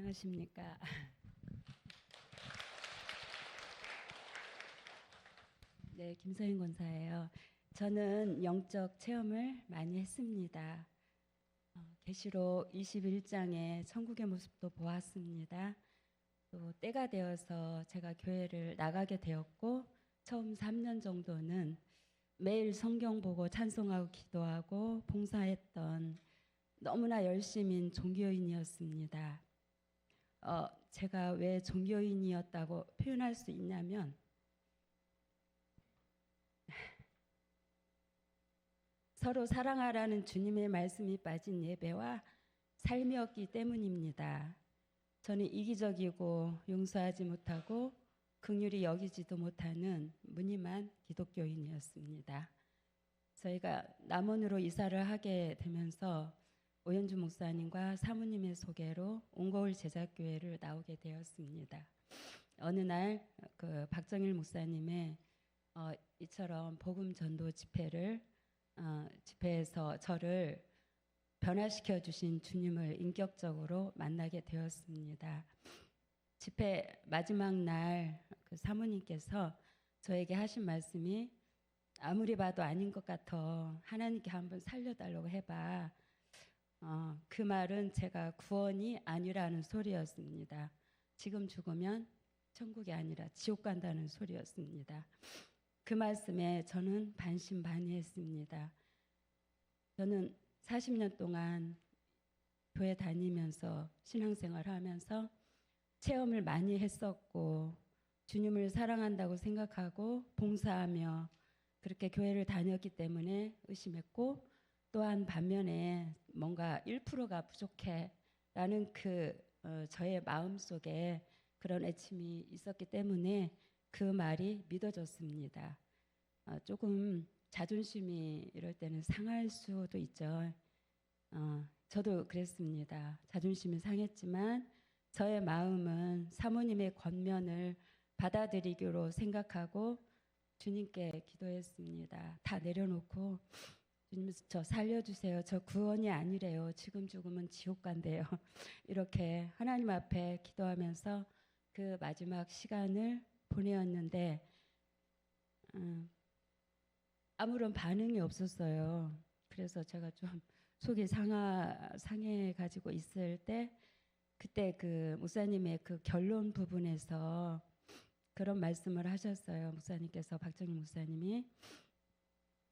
안녕하십니까. 네, 김서인 권사예요. 저는 영적 체험을 많이 했습니다. 계시록 21장의 천국의 모습도 보았습니다. 또 때가 되어서 제가 교회를 나가게 되었고 처음 3년 정도는 매일 성경 보고 찬송하고 기도하고 봉사했던 너무나 열심인 종교인이었습니다. 제가 왜 종교인이었다고 표현할 수 있냐면 서로 사랑하라는 주님의 말씀이 빠진 예배와 삶이었기 때문입니다. 저는 이기적이고 용서하지 못하고 긍휼히 여기지도 못하는 무늬만 기독교인이었습니다. 저희가 남원으로 이사를 하게 되면서 오현주 목사님과 사모님의 소개로 온거울 제자교회를 나오게 되었습니다. 어느 날 그 박정일 목사님의 이처럼 복음 전도 집회에서 저를 변화시켜 주신 주님을 인격적으로 만나게 되었습니다. 집회 마지막 날 그 사모님께서 저에게 하신 말씀이 아무리 봐도 아닌 것 같아. 하나님께 한번 살려달라고 해봐. 그 말은 제가 구원이 아니라는 소리였습니다. 지금 죽으면 천국이 아니라 지옥 간다는 소리였습니다. 그 말씀에 저는 반신반의했습니다. 저는 40년 동안 교회 다니면서 신앙생활을 하면서 체험을 많이 했었고 주님을 사랑한다고 생각하고 봉사하며 그렇게 교회를 다녔기 때문에 의심했고 또한 반면에 뭔가 1%가 부족해 라는 저의 마음속에 그런 애침이 있었기 때문에 그 말이 믿어졌습니다. 조금 자존심이 이럴 때는 상할 수도 있죠. 저도 그랬습니다. 자존심이 상했지만 저의 마음은 사모님의 권면을 받아들이기로 생각하고 주님께 기도했습니다. 다 내려놓고 주님 저 살려주세요. 저 구원이 아니래요. 지금 죽으면 지옥 간대요. 이렇게 하나님 앞에 기도하면서 그 마지막 시간을 보내었는데 아무런 반응이 없었어요. 그래서 제가 좀 속이 상해 가지고 있을 때 그때 그 목사님의 그 결론 부분에서 그런 말씀을 하셨어요. 목사님께서 박정희 목사님이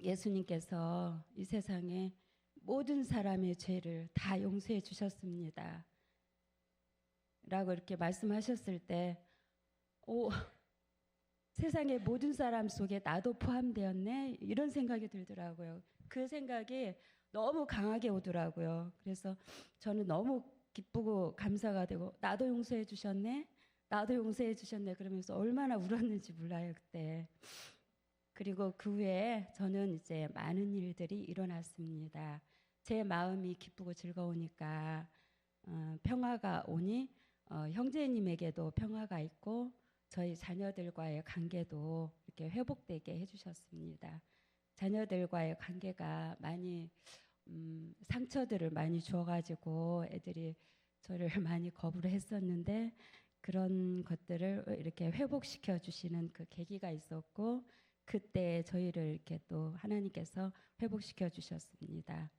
예수님께서 이 세상에 모든 사람의 죄를 다 용서해 주셨습니다. 라고 이렇게 말씀하셨을 때 세상의 모든 사람 속에 나도 포함되었네 이런 생각이 들더라고요. 그 생각이 너무 강하게 오더라고요. 그래서 저는 너무 기쁘고 감사가 되고 나도 용서해 주셨네 나도 용서해 주셨네 그러면서 얼마나 울었는지 몰라요 그때. 그리고 그 후에 저는 이제 많은 일들이 일어났습니다. 제 마음이 기쁘고 즐거우니까 평화가 오니 형제님에게도 평화가 있고 저희 자녀들과의 관계도 이렇게 회복되게 해주셨습니다. 자녀들과의 관계가 많이 상처들을 많이 주어가지고 애들이 저를 많이 거부를 했었는데 그런 것들을 이렇게 회복시켜 주시는 그 계기가 있었고 그때 저희를 이렇게 또 하나님께서 회복시켜 주셨습니다.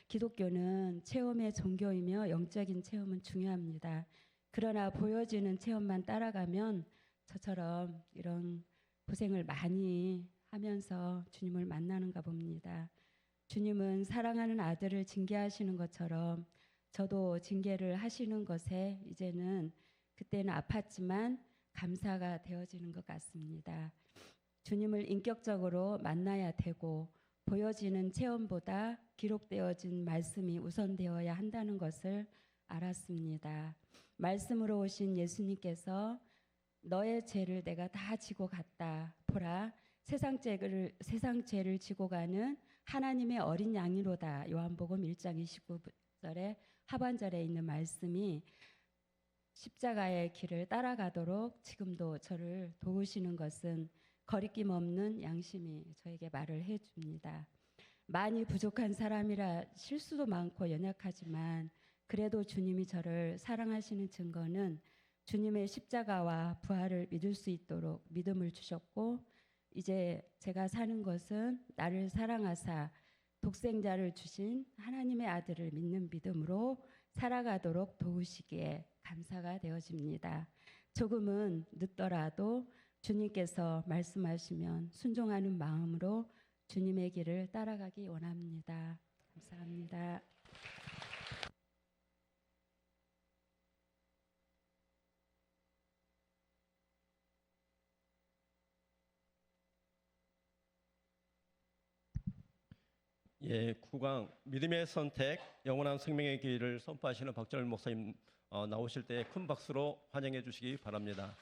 기독교는 체험의 종교이며 영적인 체험은 중요합니다. 그러나 보여지는 체험만 따라가면 저처럼 이런 고생을 많이 하면서 주님을 만나는가 봅니다. 주님은 사랑하는 아들을 징계하시는 것처럼 저도 징계를 하시는 것에 이제는 그때는 아팠지만 감사가 되어지는 것 같습니다. 주님을 인격적으로 만나야 되고 보여지는 체험보다 기록되어진 말씀이 우선되어야 한다는 것을 알았습니다. 말씀으로 오신 예수님께서 너의 죄를 내가 다 지고 갔다. 보라, 세상 죄를 지고 가는 하나님의 어린 양이로다. 요한복음 1장 29절에 하반절에 있는 말씀이 십자가의 길을 따라가도록 지금도 저를 도우시는 것은 거리낌 없는 양심이 저에게 말을 해줍니다. 많이 부족한 사람이라 실수도 많고 연약하지만 그래도 주님이 저를 사랑하시는 증거는 주님의 십자가와 부활을 믿을 수 있도록 믿음을 주셨고, 이제 제가 사는 것은 나를 사랑하사 독생자를 주신 하나님의 아들을 믿는 믿음으로 살아가도록 도우시기에 감사가 되어집니다. 조금은 늦더라도 주님께서 말씀하시면 순종하는 마음으로 주님의 길을 따라가기 원합니다. 감사합니다. 예, 9강 믿음의 선택, 영원한 생명의 길을 선포하시는 박정일 목사님 나오실 때 큰 박수로 환영해 주시기 바랍니다.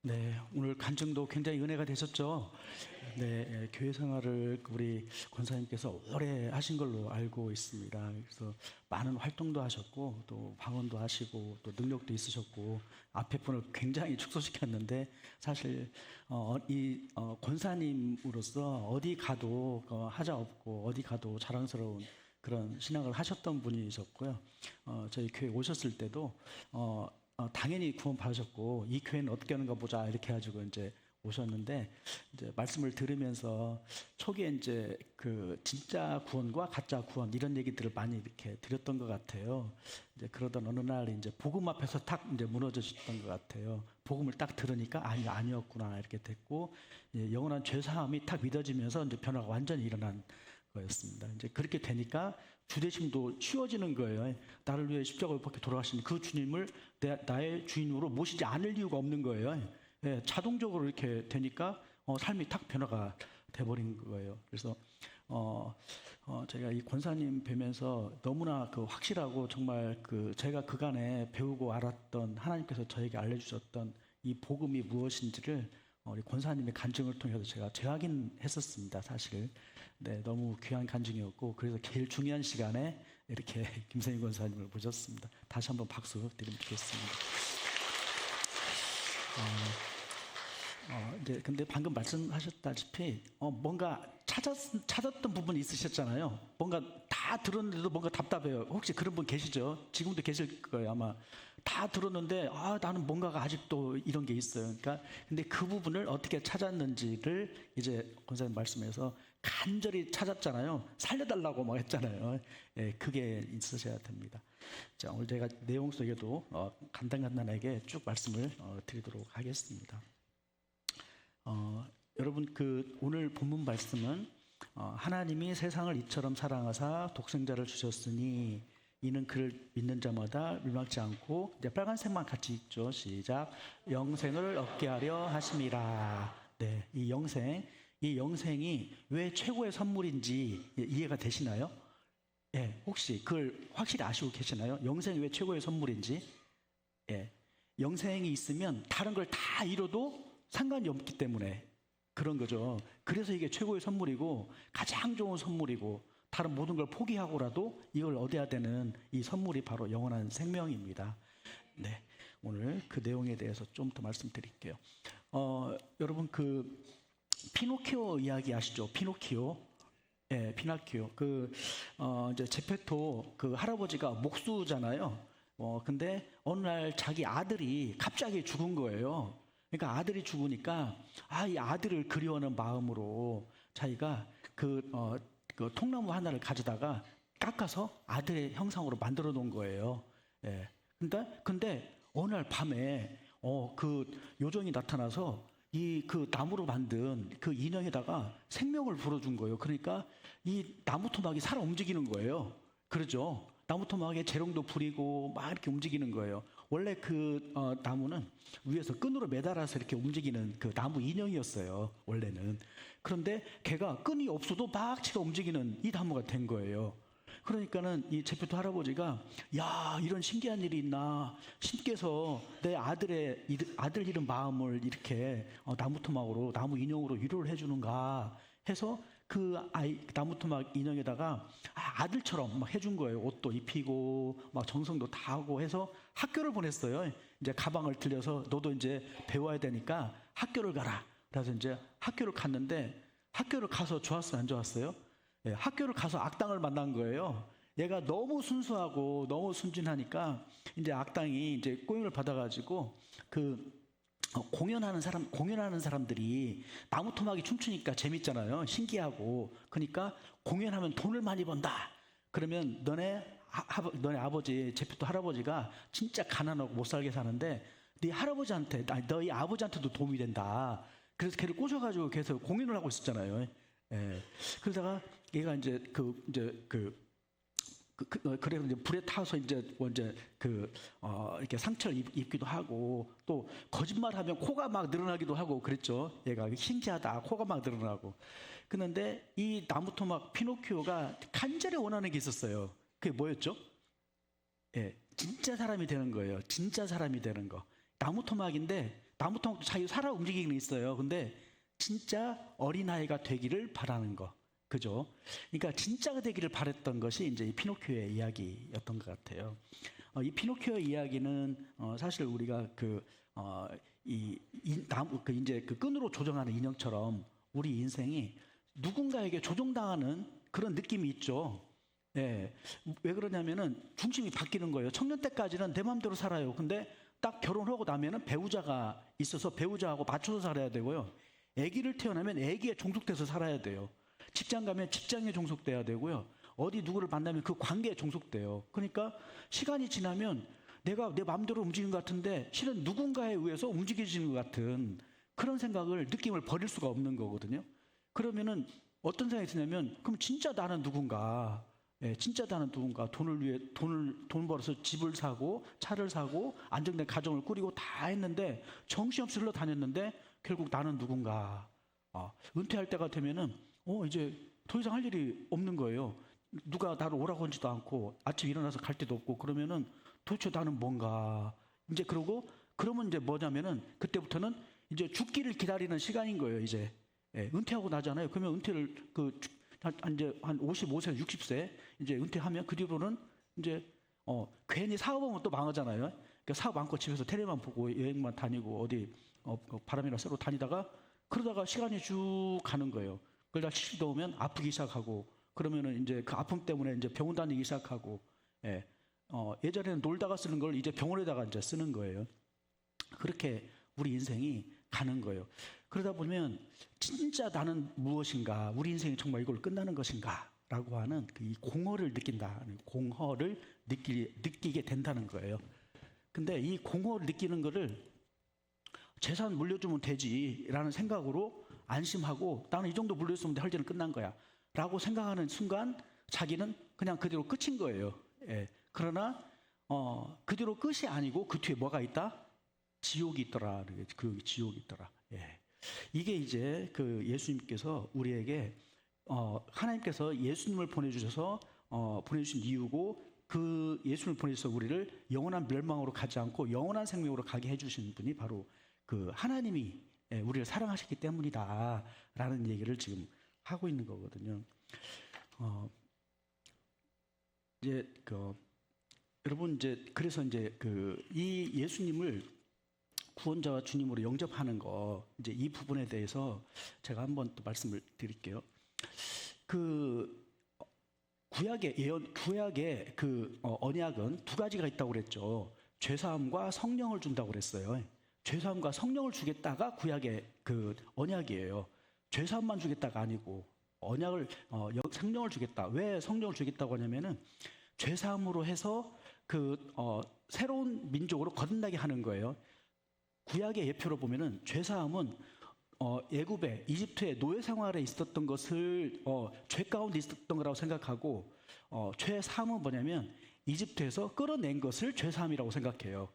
네, 오늘 간증도 굉장히 은혜가 되셨죠? 네, 교회 생활을 우리 권사님께서 오래 하신 걸로 알고 있습니다. 그래서 많은 활동도 하셨고, 또 방언도 하시고, 또 능력도 있으셨고, 앞에 분을 굉장히 축소시켰는데, 사실 권사님으로서 어디 가도 하자 없고, 어디 가도 자랑스러운 그런 신앙을 하셨던 분이셨고요. 저희 교회 오셨을 때도 당연히 구원 받으셨고, 이 교회는 어떻게 하는가 보자 이렇게 해가지고 이제 오셨는데, 이제 말씀을 들으면서 초기에 이제 그 진짜 구원과 가짜 구원 이런 얘기들을 많이 이렇게 드렸던 것 같아요. 이제 그러던 어느 날 이제 복음 앞에서 탁 이제 무너지셨던 것 같아요. 복음을 딱 들으니까 아니었구나 이렇게 됐고, 영원한 죄 사함이 탁 믿어지면서 이제 변화가 완전히 일어난 거였습니다. 이제 그렇게 되니까 주대심도 쉬워지는 거예요. 나를 위해 십자가에 못 박혀 돌아가신 그 주님을 나의 주인으로 모시지 않을 이유가 없는 거예요. 예, 자동적으로 이렇게 되니까 삶이 탁 변화가 돼버린 거예요. 그래서 제가 이 권사님 뵈면서 너무나 그 확실하고 정말 그 제가 그간에 배우고 알았던 하나님께서 저에게 알려주셨던 이 복음이 무엇인지를 우리 권사님의 간증을 통해서 제가 재확인했었습니다. 사실. 네, 너무 귀한 간증이었고, 그래서 제일 중요한 시간에 이렇게 김세인 권사님을 모셨습니다. 다시 한번 박수 드리면 좋겠습니다. 이제 근데 방금 말씀하셨다시피 뭔가 찾았던 부분이 있으셨잖아요. 뭔가 다 들었는데도 뭔가 답답해요. 혹시 그런 분 계시죠? 지금도 계실 거예요, 아마. 다 들었는데 나는 뭔가가 아직도 이런 게 있어요. 그러니까 근데 그 부분을 어떻게 찾았는지를 이제 권사님 말씀에서 간절히 찾았잖아요. 살려달라고 막 했잖아요. 예, 그게 있으셔야 됩니다. 자, 오늘 제가 내용 속에도 간단하게 쭉 말씀을 드리도록 하겠습니다. 여러분 그 오늘 본문 말씀은 하나님이 세상을 이처럼 사랑하사 독생자를 주셨으니 이는 그를 믿는 자마다 멸망치 않고, 이제 빨간색만 같이 읽죠. 시작. 영생을 얻게 하려 하심이라. 네, 이 영생이 왜 최고의 선물인지 이해가 되시나요? 예, 혹시 그걸 확실히 아시고 계시나요? 영생이 왜 최고의 선물인지? 예, 영생이 있으면 다른 걸 다 잃어도 상관이 없기 때문에 그런 거죠. 그래서 이게 최고의 선물이고 가장 좋은 선물이고, 다른 모든 걸 포기하고라도 이걸 얻어야 되는 이 선물이 바로 영원한 생명입니다. 네, 오늘 그 내용에 대해서 좀 더 말씀드릴게요. 여러분 그 피노키오 이야기 아시죠? 피노키오. 예, 피노키오. 이제 제페토 그 할아버지가 목수잖아요. 근데 어느 날 자기 아들이 갑자기 죽은 거예요. 그러니까 아들이 죽으니까 이 아들을 그리워하는 마음으로 자기가 그 통나무 하나를 가져다가 깎아서 아들의 형상으로 만들어 놓은 거예요. 예. 근데 어느 날 밤에 그 요정이 나타나서 그 나무로 만든 그 인형에다가 생명을 불어준 거예요. 그러니까 이 나무 토막이 살아 움직이는 거예요. 그러죠. 나무 토막에 재롱도 부리고 막 이렇게 움직이는 거예요. 원래 그 나무는 위에서 끈으로 매달아서 이렇게 움직이는 그 나무 인형이었어요, 원래는. 그런데 걔가 끈이 없어도 막 지가 움직이는 이 나무가 된 거예요. 그러니까는 이 제페토 할아버지가 야, 이런 신기한 일이 있나, 신께서 내 아들 잃은 마음을 이렇게 나무 토막으로, 나무 인형으로 위로를 해주는가 해서 그 나무 토막 인형에다가 아들처럼 막 해준 거예요. 옷도 입히고 막 정성도 다 하고 해서 학교를 보냈어요. 이제 가방을 들려서 너도 이제 배워야 되니까 학교를 가라. 그래서 이제 학교를 갔는데 학교를 가서 좋았어요, 안 좋았어요? 예, 학교를 가서 악당을 만난 거예요. 얘가 너무 순수하고 너무 순진하니까 이제 악당이 이제 꼬임을 받아가지고 공연하는 사람들이 나무 토막이 춤추니까 재밌잖아요. 신기하고. 그러니까 공연하면 돈을 많이 번다. 그러면 너네 아버지, 제프토 할아버지가 진짜 가난하고 못 살게 사는데 너희 아버지한테도 도움이 된다. 그래서 걔를 꼬셔가지고 계속 공연을 하고 있었잖아요. 예. 그러다가 얘가 이제 그래서 이제 불에 타서 이제 이렇게 상처를 입기도 하고 또 거짓말하면 코가 막 늘어나기도 하고 그랬죠. 얘가 신기하다. 코가 막 늘어나고. 그런데 이 나무토막 피노키오가 간절히 원하는 게 있었어요. 그게 뭐였죠? 예, 진짜 사람이 되는 거예요. 진짜 사람이 되는 거. 나무토막인데 나무토막도 자기 살아 움직이기는 있어요. 근데 진짜 어린아이가 되기를 바라는 거. 그죠? 그러니까 진짜가 되기를 바랬던 것이 이제 이 피노키오의 이야기였던 것 같아요. 이 피노키오의 이야기는 사실 우리가 이제 그 끈으로 조정하는 인형처럼 우리 인생이 누군가에게 조종당하는 그런 느낌이 있죠. 예. 왜 그러냐면은 중심이 바뀌는 거예요. 청년 때까지는 내 마음대로 살아요. 근데 딱 결혼하고 나면은 배우자가 있어서 배우자하고 맞춰서 살아야 되고요. 아기를 태어나면 아기에 종속돼서 살아야 돼요. 직장 가면 직장에 종속돼야 되고요. 어디 누구를 만나면 그 관계에 종속돼요. 그러니까 시간이 지나면 내가 내 마음대로 움직이는 것 같은데 실은 누군가에 의해서 움직여지는 것 같은 그런 느낌을 버릴 수가 없는 거거든요. 그러면은 어떤 생각이 드냐면 그럼 진짜 나는 누군가? 예, 진짜 나는 누군가? 돈 벌어서 집을 사고 차를 사고 안정된 가정을 꾸리고 다 했는데 정신없이 흘러다녔는데 결국 나는 누군가? 은퇴할 때가 되면은 이제 더 이상 할 일이 없는 거예요. 누가 나를 오라고 하지도 않고 아침 일어나서 갈 데도 없고 그러면은 도대체 나는 뭔가? 이제 그러면 이제 뭐냐면은 그때부터는 이제 죽기를 기다리는 시간인 거예요. 이제 은퇴하고 나잖아요. 그러면 은퇴를 이제 한 55세, 60세 이제 은퇴하면 그 뒤로는 이제 괜히 사업하면 또 망하잖아요. 그러니까 사업 않고 집에서 텔레만 보고 여행만 다니고 어디 바람이나 쐬러 다니다가 그러다가 시간이 쭉 가는 거예요. 그러다 70 넘으면 아프기 시작하고 그러면은 이제 그 아픔 때문에 이제 병원 다니기 시작하고 예전에는 놀다가 쓰는 걸 이제 병원에다가 이제 쓰는 거예요. 그렇게 우리 인생이 가는 거예요. 그러다 보면 진짜 나는 무엇인가, 우리 인생이 정말 이걸 끝나는 것인가라고 하는 이 공허를 느낀다, 공허를 느끼게 된다는 거예요. 근데 이 공허를 느끼는 거를 재산 물려주면 되지라는 생각으로 안심하고 나는 이 정도 물려주면 할 일은 끝난 거야 라고 생각하는 순간 자기는 그냥 그대로 끝인 거예요. 그러나 그 뒤로 끝이 아니고 그 뒤에 뭐가 있다? 지옥이 있더라. 그 지옥이 있더라. 이게 이제 그 예수님께서 우리에게 하나님께서 예수님을 보내주셔서 보내주신 이유고 그 예수님을 보내셔서 우리를 영원한 멸망으로 가지 않고 영원한 생명으로 가게 해주신 분이 바로 그 하나님이 우리를 사랑하셨기 때문이다라는 얘기를 지금 하고 있는 거거든요. 이제 여러분 이제 그래서 이제 이 예수님을 구원자와 주님으로 영접하는 거 이제 이 부분에 대해서 제가 한번 또 말씀을 드릴게요. 구약의 언약은 두 가지가 있다고 그랬죠. 죄사함과 성령을 준다고 그랬어요. 죄사함과 성령을 주겠다가 구약의 언약이에요. 죄사함만 주겠다가 아니고 성령을 주겠다. 왜 성령을 주겠다고 하냐면은 죄사함으로 해서 새로운 민족으로 거듭나게 하는 거예요. 구약의 예표로 보면은 죄사함은 애굽에 이집트의 노예 생활에 있었던 것을 죄 가운데 있었던 거라고 생각하고 죄사함은 뭐냐면 이집트에서 끌어낸 것을 죄사함이라고 생각해요.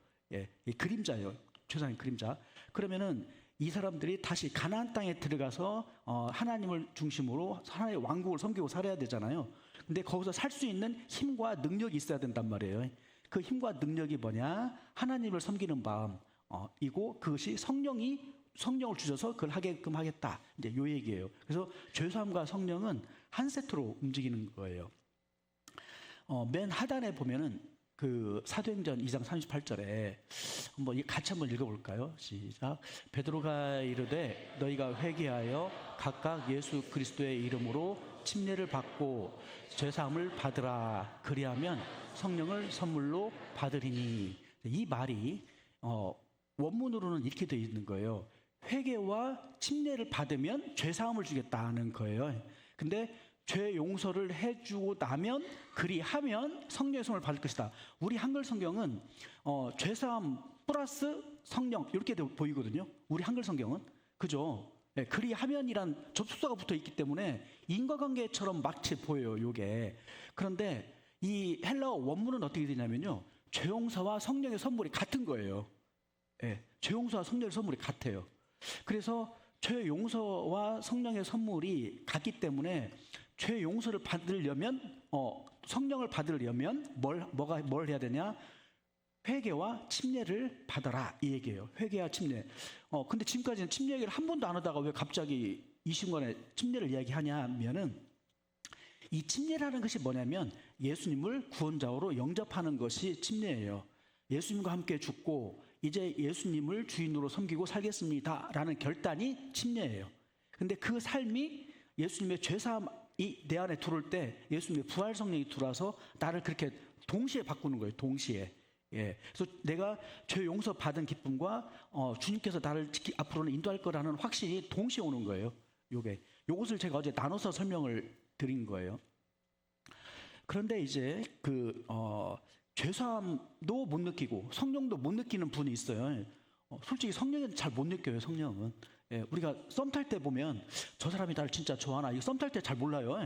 이 그림자예요. 죄사함의 그림자. 그러면은 이 사람들이 다시 가나안 땅에 들어가서 하나님을 중심으로 하나님의 왕국을 섬기고 살아야 되잖아요. 근데 거기서 살 수 있는 힘과 능력이 있어야 된단 말이에요. 그 힘과 능력이 뭐냐? 하나님을 섬기는 마음이고 그것이 성령을 주셔서 그걸 하게끔 하겠다. 이제 요 얘기예요. 그래서 죄사함과 성령은 한 세트로 움직이는 거예요. 맨 하단에 보면은 그 사도행전 2장 38절에 한번 같이 한번 읽어볼까요? 시작. 베드로가 이르되 너희가 회개하여 각각 예수 그리스도의 이름으로 침례를 받고 죄사함을 받으라. 그리하면 성령을 선물로 받으리니. 이 말이 원문으로는 이렇게 되어 있는 거예요. 회개와 침례를 받으면 죄사함을 주겠다는 거예요. 근데 죄 용서를 해주고 나면 그리하면 성령의 손을 받을 것이다. 우리 한글 성경은 죄사함 플러스 성령 이렇게 보이거든요. 우리 한글 성경은 그죠? 네, 그리하면이란 접속사가 붙어 있기 때문에 인과관계처럼 마치 보여요. 요게. 그런데 이 헬라어 원문은 어떻게 되냐면요. 죄 용서와 성령의 선물이 같은 거예요. 네, 죄 용서와 성령의 선물이 같아요. 그래서 죄 용서와 성령의 선물이 같기 때문에 죄 용서를 받으려면 성령을 받으려면 뭘 해야 되냐? 회개와 침례를 받아라 이 얘기예요. 회개와 침례. 근데 지금까지는 침례 얘기를 한 번도 안 하다가 왜 갑자기 이 순간에 침례를 이야기하냐면은 이 침례라는 것이 뭐냐면 예수님을 구원자로 영접하는 것이 침례예요. 예수님과 함께 죽고 이제 예수님을 주인으로 섬기고 살겠습니다라는 결단이 침례예요. 근데 그 삶이 예수님의 죄사함이 내 안에 들어올 때 예수님의 부활 성령이 들어와서 나를 그렇게 동시에 바꾸는 거예요. 동시에. 예. 그래서 내가 죄 용서 받은 기쁨과 주님께서 나를 앞으로는 인도할 거라는 확신이 동시에 오는 거예요. 요것을 제가 어제 나눠서 설명을 드린 거예요. 그런데 이제 죄사함도 못 느끼고 성령도 못 느끼는 분이 있어요. 솔직히 성령은 잘 못 느껴요. 성령은. 예, 우리가 썸 탈 때 보면 저 사람이 나를 진짜 좋아하나 이거 썸 탈 때 잘 몰라요.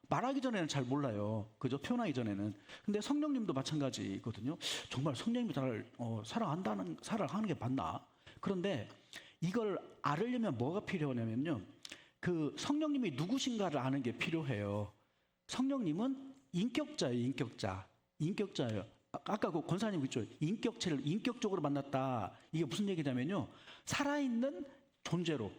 말하기 전에는 잘 몰라요. 그죠? 표현하기 전에는. 근데 성령님도 마찬가지거든요. 정말 성령님이 나를 사랑하는 게 맞나? 그런데 이걸 알으려면 뭐가 필요하냐면요. 그 성령님이 누구신가를 아는 게 필요해요. 성령님은 인격자예요. 인격자예요. 아까 그 권사님 있죠. 인격체를 인격적으로 만났다. 이게 무슨 얘기냐면요. 살아있는 존재로,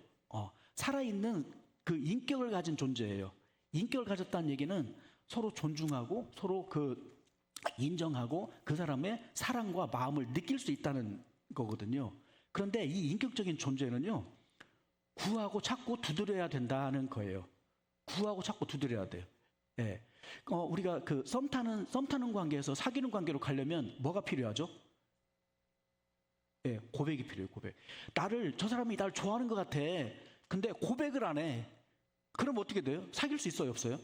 살아있는 그 인격을 가진 존재예요. 인격을 가졌다는 얘기는 서로 존중하고 서로 인정하고 그 사람의 사랑과 마음을 느낄 수 있다는 거거든요. 그런데 이 인격적인 존재는요. 구하고 찾고 두드려야 된다는 거예요. 구하고 찾고 두드려야 돼요. 예. 우리가 썸 타는 관계에서 사귀는 관계로 가려면 뭐가 필요하죠? 예, 고백이 필요해요. 고백. 저 사람이 나를 좋아하는 것 같아. 근데 고백을 안 해. 그럼 어떻게 돼요? 사귈 수 있어요? 없어요?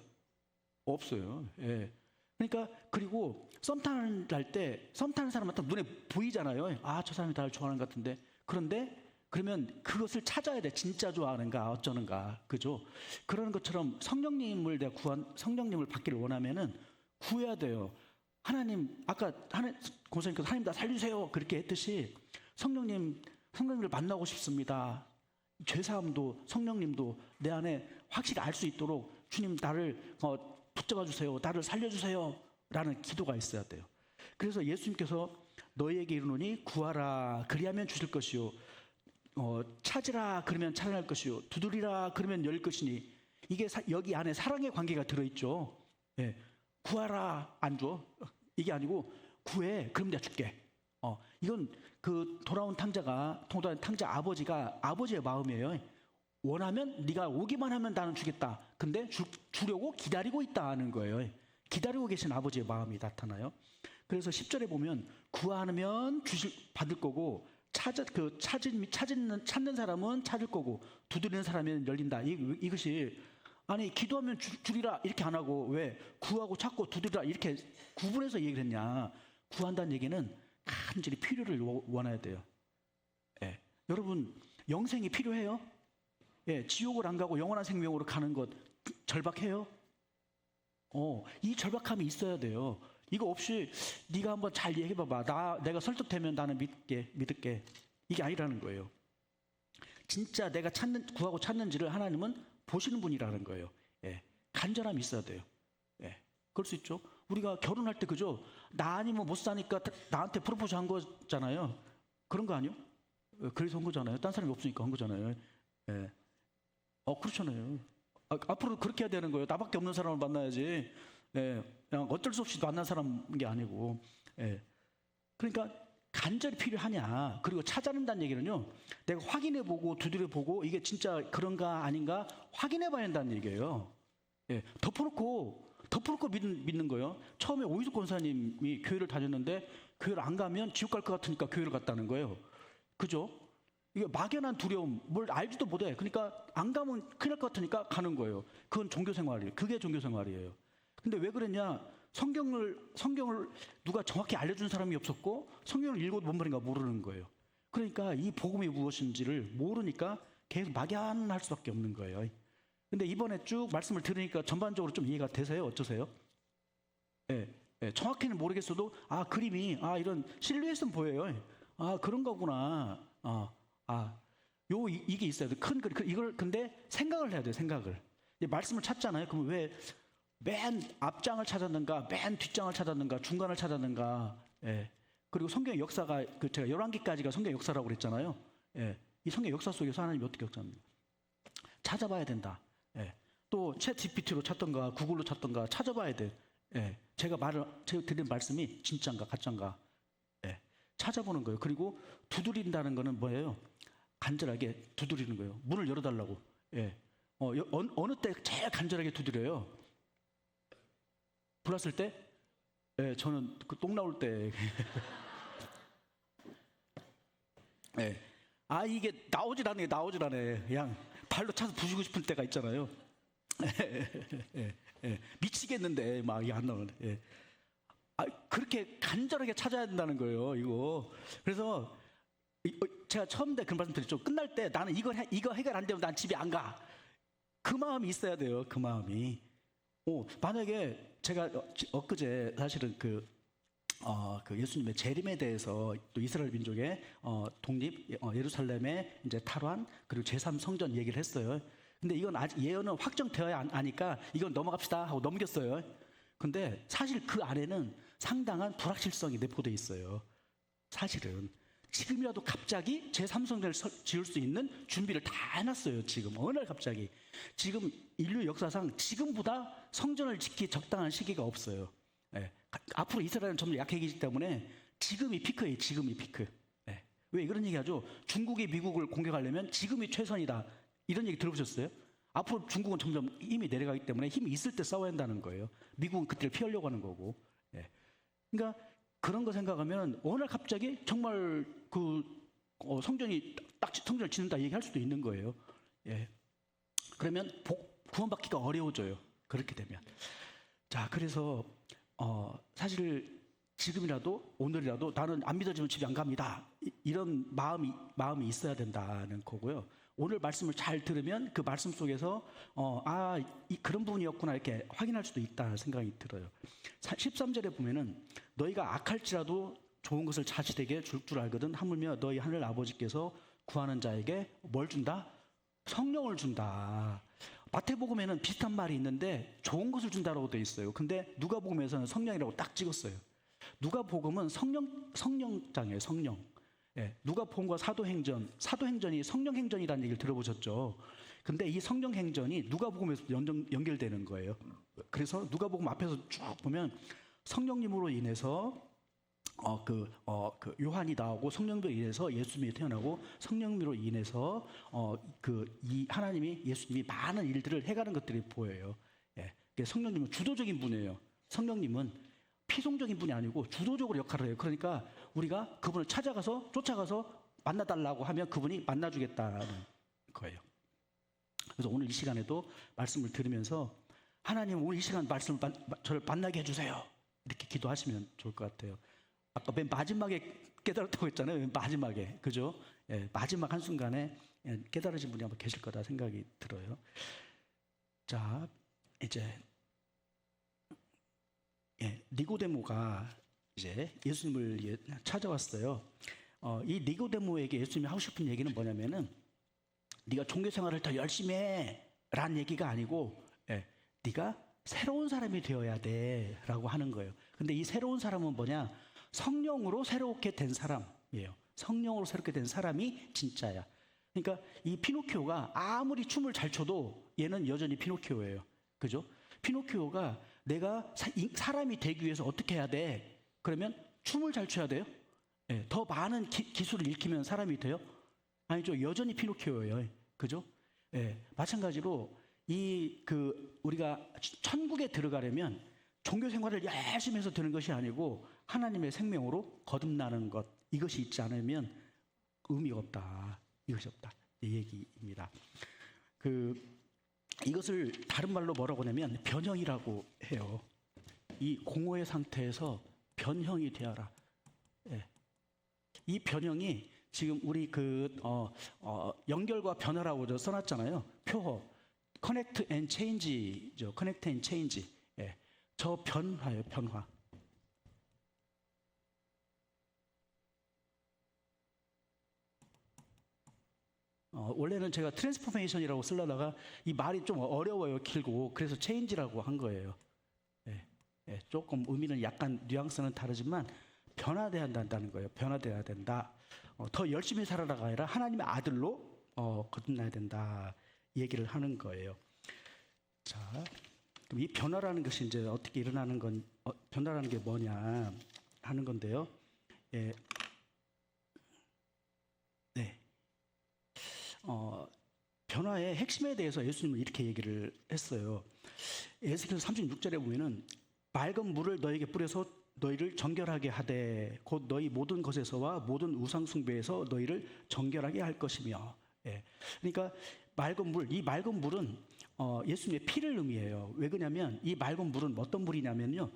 없어요. 예. 그러니까 그리고 썸 타는 사람한테 눈에 보이잖아요. 아, 저 사람이 나를 좋아하는 것 같은데. 그러면 그것을 찾아야 돼. 진짜 좋아하는가 어쩌는가. 그죠? 그러는 것처럼 성령님을 받기를 원하면은 구해야 돼요. 하나님, 아까 고사님께서 하나님 나 살려주세요. 그렇게 했듯이 성령님을 만나고 싶습니다. 죄사함도 성령님도 내 안에 확실히 알 수 있도록 주님 나를 붙잡아 주세요. 나를 살려주세요. 라는 기도가 있어야 돼요. 그래서 예수님께서 너희에게 이르노니 구하라 그리하면 주실 것이요. 찾으라 그러면 찾아낼 것이요. 두드리라 그러면 열릴 것이니 이게 여기 안에 사랑의 관계가 들어있죠. 예. 구하라 안 줘. 이게 아니고 구해 그럼 내가 줄게. 이건 돌아온 탕자 아버지가 아버지의 마음이에요. 원하면 네가 오기만 하면 나는 주겠다. 근데 주려고 기다리고 있다 하는 거예요. 기다리고 계신 아버지의 마음이 나타나요. 그래서 10절에 보면 구하면 받을 거고 찾는 사람은 찾을 거고 두드리는 사람은 열린다. 이것이 아니 기도하면 주리라 이렇게 안 하고 왜 구하고 찾고 두드리라 이렇게 구분해서 얘기를 했냐. 구한다는 얘기는 간절히 필요를 원해야 돼요. 예. 여러분 영생이 필요해요? 예, 지옥을 안 가고 영원한 생명으로 가는 것 절박해요? 이 절박함이 있어야 돼요. 이거 없이 네가 한번 잘 얘기해봐봐. 내가 설득되면 나는 믿을게. 이게 아니라는 거예요. 진짜 내가 구하고 찾는지를 하나님은 보시는 분이라는 거예요. 예, 간절함이 있어야 돼요. 예, 그럴 수 있죠. 우리가 결혼할 때 그죠? 나 아니면 못 사니까 나한테 프로포즈 한 거잖아요. 그런 거 아니요? 그래서 한 거잖아요. 딴 사람이 없으니까 한 거잖아요. 예. 그렇잖아요. 앞으로 그렇게 해야 되는 거예요. 나밖에 없는 사람을 만나야지. 예, 그냥 어쩔 수 없이 만난 사람인 게 아니고 예. 그러니까 간절히 필요하냐. 그리고 찾아낸다는 얘기는요, 내가 확인해보고 두드려보고 이게 진짜 그런가 아닌가 확인해봐야 한다는 얘기예요. 예. 덮어놓고 믿는 거예요. 처음에 오이숙 권사님이 교회를 다녔는데 교회를 안 가면 지옥 갈 것 같으니까 교회를 갔다는 거예요. 그죠? 이게 막연한 두려움, 뭘 알지도 못해. 그러니까 안 가면 큰일 날 것 같으니까 가는 거예요. 그건 종교생활이에요. 그게 종교생활이에요. 근데 왜 그랬냐? 성경을 누가 정확히 알려준 사람이 없었고 성경을 읽어도 뭔 말인가 모르는 거예요. 그러니까 이 복음이 무엇인지를 모르니까 계속 막연할 수밖에 없는 거예요. 근데 이번에 쭉 말씀을 들으니까 전반적으로 좀 이해가 되세요? 어쩌세요? 예, 정확히는 모르겠어도 그림이 이런 실루엣은 보여요. 그런 거구나. 이게 있어야 돼. 큰 그림. 이걸 근데 생각을 해야 돼요. 생각을. 말씀을 찾잖아요. 그럼 왜 맨 앞장을 찾았는가, 맨 뒷장을 찾았는가, 중간을 찾았는가. 예. 그리고 성경 역사가 제가 11기까지가 성경 역사라고 그랬잖아요. 예. 이 성경 역사 속에서 하나님이 어떻게 역사합니까? 찾아봐야 된다. 예. 또 챗 GPT로 찾던가 구글로 찾던가 찾아봐야 돼. 예. 제가 드린 말씀이 진짜인가 가짜인가. 예. 찾아보는 거예요. 그리고 두드린다는 거는 뭐예요? 간절하게 두드리는 거예요. 문을 열어달라고. 예. 어느 때 제일 간절하게 두드려요? 불났을 때? 예, 저는 그 똥 나올 때. 예. 이게 나오질 않네. 그냥 발로 차서 부수고 싶은 때가 있잖아요. 미치겠는데 막 이게 안 나오는데. 예. 그렇게 간절하게 찾아야 된다는 거예요. 이거. 그래서 제가 처음 때 그런 말씀 드렸죠. 끝날 때 나는 이거 해결 안 되면 난 집에 안 가. 그 마음이 있어야 돼요. 그 마음이. 만약에 제가 엊그제 사실은 그 예수님의 재림에 대해서 또 이스라엘 민족의 독립, 예루살렘의 이제 탈환 그리고 제3성전 얘기를 했어요. 근데 이건 아직 예언은 확정되어야 아니까 이건 넘어갑시다 하고 넘겼어요. 근데 사실 그 안에는 상당한 불확실성이 내포되어 있어요. 사실은 지금이라도 갑자기 제3성전을 지을 수 있는 준비를 다 해놨어요. 지금 어느 날 갑자기. 지금 인류 역사상 지금보다 성전을 짓기 적당한 시기가 없어요. 예. 앞으로 이스라엘은 점점 약해지기 때문에 지금이 피크예요. 지금이 피크. 예. 왜 그런 얘기하죠? 중국이 미국을 공격하려면 지금이 최선이다. 이런 얘기 들어보셨어요? 앞으로 중국은 점점 힘이 내려가기 때문에 힘이 있을 때 싸워야 한다는 거예요. 미국은 그때를 피하려고 하는 거고. 예. 그러니까 그런 거 생각하면 어느 날 갑자기 정말 성전을 짓는다 얘기할 수도 있는 거예요. 예. 그러면 구원받기가 어려워져요. 그렇게 되면. 자, 그래서 사실 지금이라도 오늘이라도 나는 안 믿어지면 집에 안 갑니다. 이런 마음이 있어야 된다는 거고요. 오늘 말씀을 잘 들으면 그 말씀 속에서 그런 부분이었구나 이렇게 확인할 수도 있다는 생각이 들어요. 13절에 보면은 너희가 악할지라도 좋은 것을 자식에게 줄 줄 알거든 하물며 너희 하늘 아버지께서 구하는 자에게 뭘 준다? 성령을 준다. 마태복음에는 비슷한 말이 있는데 좋은 것을 준다라고 되어 있어요. 근데 누가복음에서는 성령이라고 딱 찍었어요. 누가복음은 성령장이에요. 성령. 예, 누가복음과 사도행전이 성령행전이라는 얘기를 들어보셨죠? 근데 이 성령행전이 누가복음에서 연결되는 거예요. 그래서 누가복음 앞에서 쭉 보면 성령님으로 인해서 요한이 나오고 성령으로 인해서 예수님이 태어나고 성령으로 인해서 하나님이 예수님이 많은 일들을 해가는 것들이 보여요. 예, 성령님은 주도적인 분이에요. 성령님은 피송적인 분이 아니고 주도적으로 역할을 해요. 그러니까 우리가 그분을 쫓아가서 만나달라고 하면 그분이 만나주겠다는 거예요. 그래서 오늘 이 시간에도 말씀을 들으면서 하나님 오늘 이 시간 말씀을 저를 만나게 해주세요. 이렇게 기도하시면 좋을 것 같아요. 아까 맨 마지막에 깨달았다고 했잖아요. 맨 마지막에. 그죠? 예, 마지막 한순간에 깨달으신 분이 아마 계실 거다 생각이 들어요. 자, 이제 니고데모가 이제 예수님을 찾아왔어요. 이 니고데모에게 예수님이 하고 싶은 얘기는 뭐냐면은 네가 종교생활을 더 열심히 해라는 얘기가 아니고 네가 새로운 사람이 되어야 돼라고 하는 거예요. 근데 이 새로운 사람은 뭐냐? 성령으로 새롭게 된 사람이에요. 성령으로 새롭게 된 사람이 진짜야. 그러니까 이 피노키오가 아무리 춤을 잘 춰도 얘는 여전히 피노키오예요. 그죠? 피노키오가 내가 사람이 되기 위해서 어떻게 해야 돼? 그러면 춤을 잘 춰야 돼요? 예, 더 많은 기술을 익히면 사람이 돼요? 아니죠. 여전히 피노키오예요. 그죠? 예, 마찬가지로 우리가 천국에 들어가려면 종교 생활을 열심히 해서 되는 것이 아니고 하나님의 생명으로 거듭나는 것, 이것이 있지 않으면 의미가 없다. 이것이 없다. 이 얘기입니다. 이것을 다른 말로 뭐라고 하냐면 변형이라고 해요. 이 공허의 상태에서 변형이 되어라. 예. 이 변형이 지금 우리 연결과 변화라고 써놨잖아요. 표어. Connect and change죠. Connect and change. 예. 저 변화예요, 변화. 원래는 제가 트랜스포메이션이라고 쓰려다가 이 말이 좀 어려워요, 길고. 그래서 체인지라고 한 거예요. 예, 예, 조금 의미는 약간 뉘앙스는 다르지만 변화돼야 한다는 거예요. 변화돼야 된다. 더 열심히 살아나가 아니라 하나님의 아들로 거듭나야 된다. 얘기를 하는 거예요. 자, 그럼 이 변화라는 것이 이제 어떻게 일어나는 변화라는 게 뭐냐 하는 건데요. 예. 네. 변화의 핵심에 대해서 예수님은 이렇게 얘기를 했어요. 에스겔서 36절에 보면은 맑은 물을 너에게 뿌려서 너희를 정결하게 하되 곧 너희 모든 것에서와 모든 우상 숭배에서 너희를 정결하게 할 것이며. 예. 그러니까 이 맑은 물은 예수님의 피를 의미해요. 왜 그러냐면 이 맑은 물은 어떤 물이냐면요.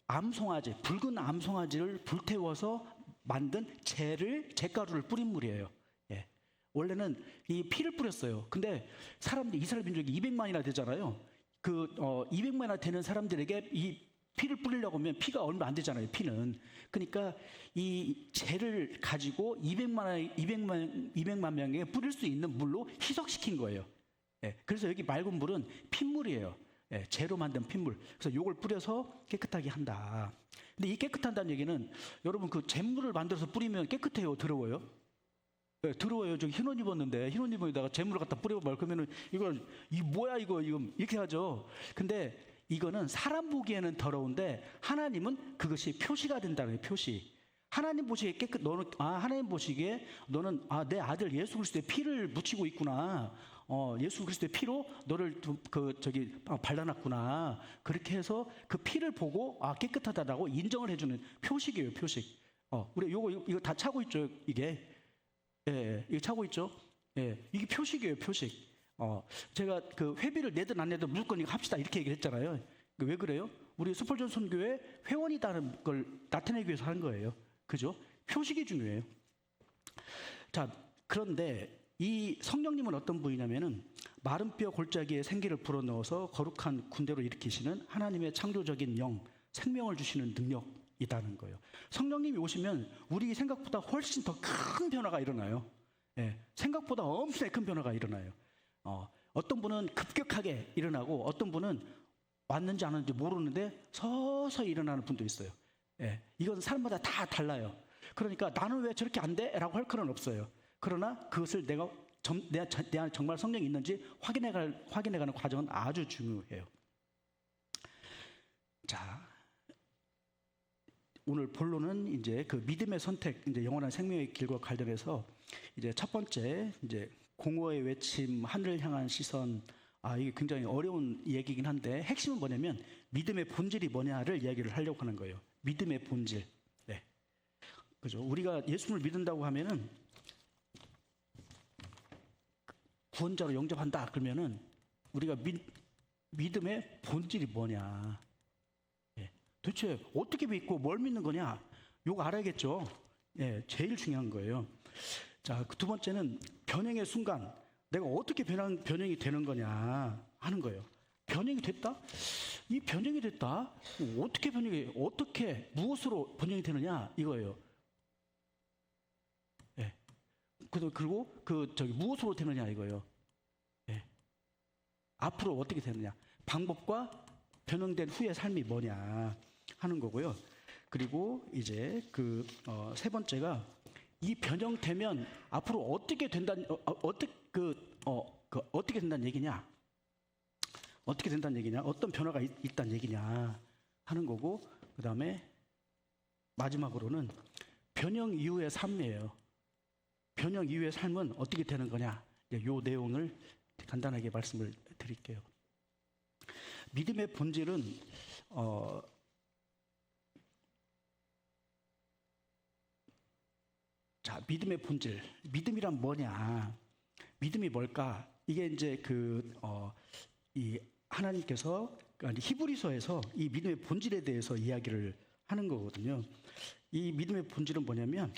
암송아지, 붉은 암송아지를 불태워서 만든 잿가루를 뿌린 물이에요. 예. 원래는 이 피를 뿌렸어요. 근데 사람들이 이스라엘 민족이 200만이나 되잖아요. 200만이나 되는 사람들에게 이 피를 뿌리려고 하면 피가 얼마 안 되잖아요. 피는. 그러니까 이 젤을 가지고 200만 명에게 뿌릴 수 있는 물로 희석시킨 거예요. 예. 그래서 여기 맑은 물은 핏물이에요. 예. 젤로 만든 핏물. 그래서 이걸 뿌려서 깨끗하게 한다. 근데 이 깨끗한다는 얘기는 여러분 잿물을 만들어서 뿌리면 깨끗해요? 더러워요? 네, 더러워요. 저기 흰옷 입었는데 흰옷 입은에다가 잿물을 갖다 뿌려봐. 그러면은 이거 뭐야 이거 이렇게 하죠. 근데 이거는 사람 보기에는 더러운데 하나님은 그것이 표시가 된다는 거예요. 표시. 하나님 보시기에 하나님 보시기에 너는 내 아들 예수 그리스도의 피를 묻히고 있구나. 예수 그리스도의 피로 너를 발라놨구나. 그렇게 해서 그 피를 보고 깨끗하다라고 인정을 해주는 표식이에요. 표식. 우리 이거 다 차고 있죠. 이게. 예, 이거 차고 있죠. 예, 이게 표식이에요. 표식. 제가 회비를 내든 안 내든 무조건 이거 합시다 이렇게 얘기를 했잖아요. 왜 그래요? 우리 스펄전 선교회 회원이라는 걸 나타내기 위해서 하는 거예요. 그죠? 표식이 중요해요. 자, 그런데 이 성령님은 어떤 분이냐면은 마른 뼈 골짜기에 생기를 불어넣어서 거룩한 군대로 일으키시는 하나님의 창조적인 영, 생명을 주시는 능력이라는 거예요. 성령님이 오시면 우리 생각보다 훨씬 더 큰 변화가 일어나요. 예, 생각보다 엄청나게 큰 변화가 일어나요. 어떤 분은 급격하게 일어나고 어떤 분은 왔는지 안 왔는지 모르는데 서서히 일어나는 분도 있어요. 예, 이건 사람마다 다 달라요. 그러니까 나는 왜 저렇게 안 돼? 라고 할 필요는 없어요. 그러나 그것을 내 안에 정말 성령이 있는지 확인해가는 과정은 아주 중요해요. 자, 오늘 본론은 이제 믿음의 선택, 이제 영원한 생명의 길과 관련해서 이제 첫 번째 이제 공허의 외침, 하늘을 향한 시선. 이게 굉장히 어려운 얘기긴 한데 핵심은 뭐냐면 믿음의 본질이 뭐냐를 이야기를 하려고 하는 거예요. 믿음의 본질. 네. 그죠? 우리가 예수를 믿는다고 하면은 구원자로 영접한다 그러면은 우리가 믿음의 본질이 뭐냐? 예. 도대체 어떻게 믿고 뭘 믿는 거냐? 요거 알아야겠죠. 예, 제일 중요한 거예요. 자, 두 번째는 변형의 순간 내가 어떻게 변형이 되는 거냐 하는 거예요. 변형이 됐다? 이 변형이 됐다? 어떻게 무엇으로 변형이 되느냐 이거예요. 예. 그리고 무엇으로 되느냐 이거예요. 예. 앞으로 어떻게 되느냐, 방법과 변형된 후의 삶이 뭐냐 하는 거고요. 그리고 이제 세 번째가 이 변형되면 앞으로 어떻게 된다는 얘기냐? 어떻게 된다는 얘기냐? 어떤 변화가 있다는 얘기냐 하는 거고, 그다음에 마지막으로는 변형 이후의 삶이에요. 변형 이후의 삶은 어떻게 되는 거냐? 이 내용을 간단하게 말씀을 드릴게요. 믿음의 본질은 믿음의 본질. 믿음이란 뭐냐? 믿음이 뭘까? 이게 이제 이 하나님께서 아니 히브리서에서 이 믿음의 본질에 대해서 이야기를 하는 거거든요. 이 믿음의 본질은 뭐냐면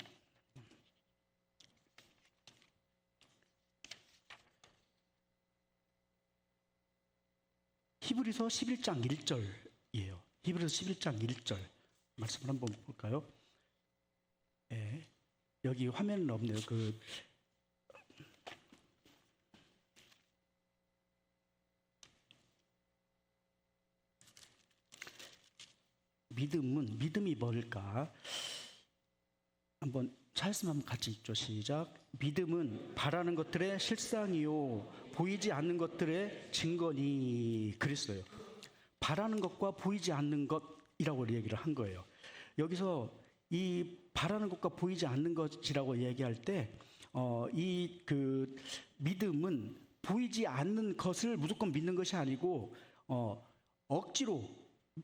히브리서 11장 1절이에요. 히브리서 11장 1절 말씀을 한번 볼까요? 예. 여기 화면은 없네요. 믿음이 뭘까? 한번 말씀 한번 같이 읽죠. 시작. 믿음은 바라는 것들의 실상이요 보이지 않는 것들의 증거니 그랬어요. 바라는 것과 보이지 않는 것이라고 얘기를 한 거예요. 여기서 이 바라는 것과 보이지 않는 것이라고 얘기할 때 믿음은 보이지 않는 것을 무조건 믿는 것이 아니고 억지로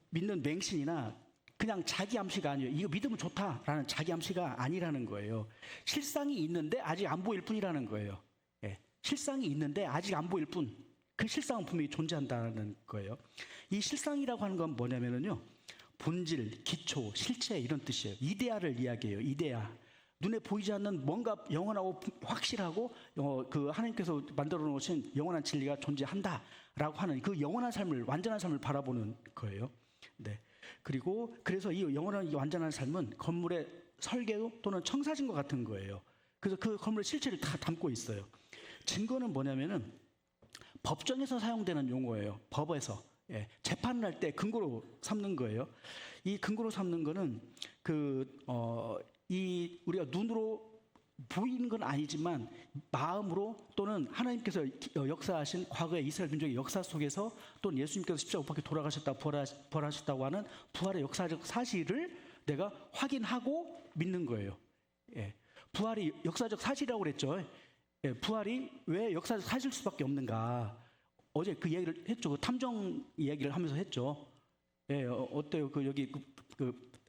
믿는 맹신이나 그냥 자기 암시가 아니에요. 이거 믿으면 좋다라는 자기 암시가 아니라는 거예요. 실상이 있는데 아직 안 보일 뿐이라는 거예요. 예. 실상이 있는데 아직 안 보일 뿐. 그 실상은 분명히 존재한다는 거예요. 이 실상이라고 하는 건 뭐냐면요. 본질, 기초, 실체 이런 뜻이에요. 이데아를 이야기해요. 이데아. 눈에 보이지 않는 뭔가 영원하고 확실하고 하나님께서 만들어 놓으신 영원한 진리가 존재한다라고 하는 그 영원한 삶을 완전한 삶을 바라보는 거예요. 네. 그리고 그래서 이 영원한 이 완전한 삶은 건물의 설계도 또는 청사진과 같은 거예요. 그래서 그 건물의 실체를 다 담고 있어요. 증거는 뭐냐면은 법정에서 사용되는 용어예요. 법에서. 예, 재판을 할 때 근거로 삼는 거예요. 이 근거로 삼는 거는 우리가 눈으로 보이는 건 아니지만 마음으로 또는 하나님께서 역사하신 과거의 이스라엘 민족의 역사 속에서 또는 예수님께서 십자가 못 박혀 돌아가셨다 부활하셨다고 하는 부활의 역사적 사실을 내가 확인하고 믿는 거예요. 예, 부활이 역사적 사실이라고 그랬죠. 예, 부활이 왜 역사적 사실일 수밖에 없는가? 어제 그 얘기를 했죠. 그 탐정 이야기를 하면서 했죠. 예, 어때요? 여기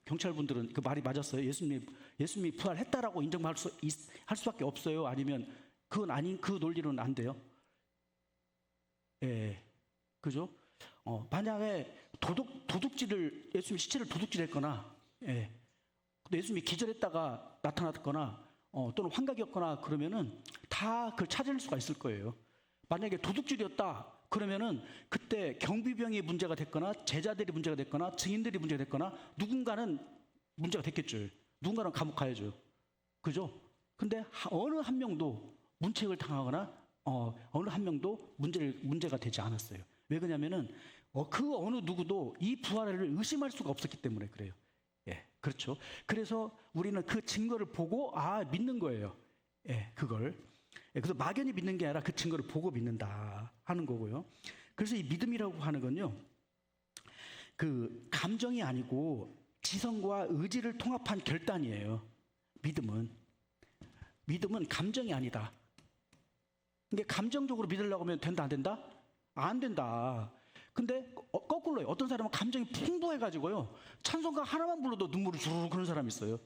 경찰분들은 그 말이 맞았어요. 예수님이 부활했다라고 인정할 수밖에 없어요. 아니면 그건 아닌 그 논리는 안 돼요. 예, 그죠? 만약에 도둑질을 예수님이 시체를 도둑질했거나, 예, 근데 예수님이 기절했다가 나타났거나, 또는 환각이었거나 그러면은 다 그걸 찾을 수가 있을 거예요. 만약에 도둑질이었다 그러면은 그때 경비병이 문제가 됐거나 제자들이 문제가 됐거나 증인들이 문제가 됐거나 누군가는 문제가 됐겠죠. 누군가는 감옥 가야죠. 그죠? 근데 어느 한 명도 문책을 당하거나 어느 한 명도 문제가 되지 않았어요. 왜 그러냐면은 그 어느 누구도 이 부활을 의심할 수가 없었기 때문에 그래요. 예, 그렇죠. 그래서 우리는 그 증거를 보고 믿는 거예요. 예, 그걸. 그래서 막연히 믿는 게 아니라 그 증거를 보고 믿는다 하는 거고요. 그래서 이 믿음이라고 하는 건요, 그 감정이 아니고 지성과 의지를 통합한 결단이에요. 믿음은 감정이 아니다. 근데 감정적으로 믿으려고 하면 된다 안 된다? 안 된다. 근데 거꾸로요. 어떤 사람은 감정이 풍부해가지고요, 찬송가 하나만 불러도 눈물을 주르르 그런 사람이 있어요.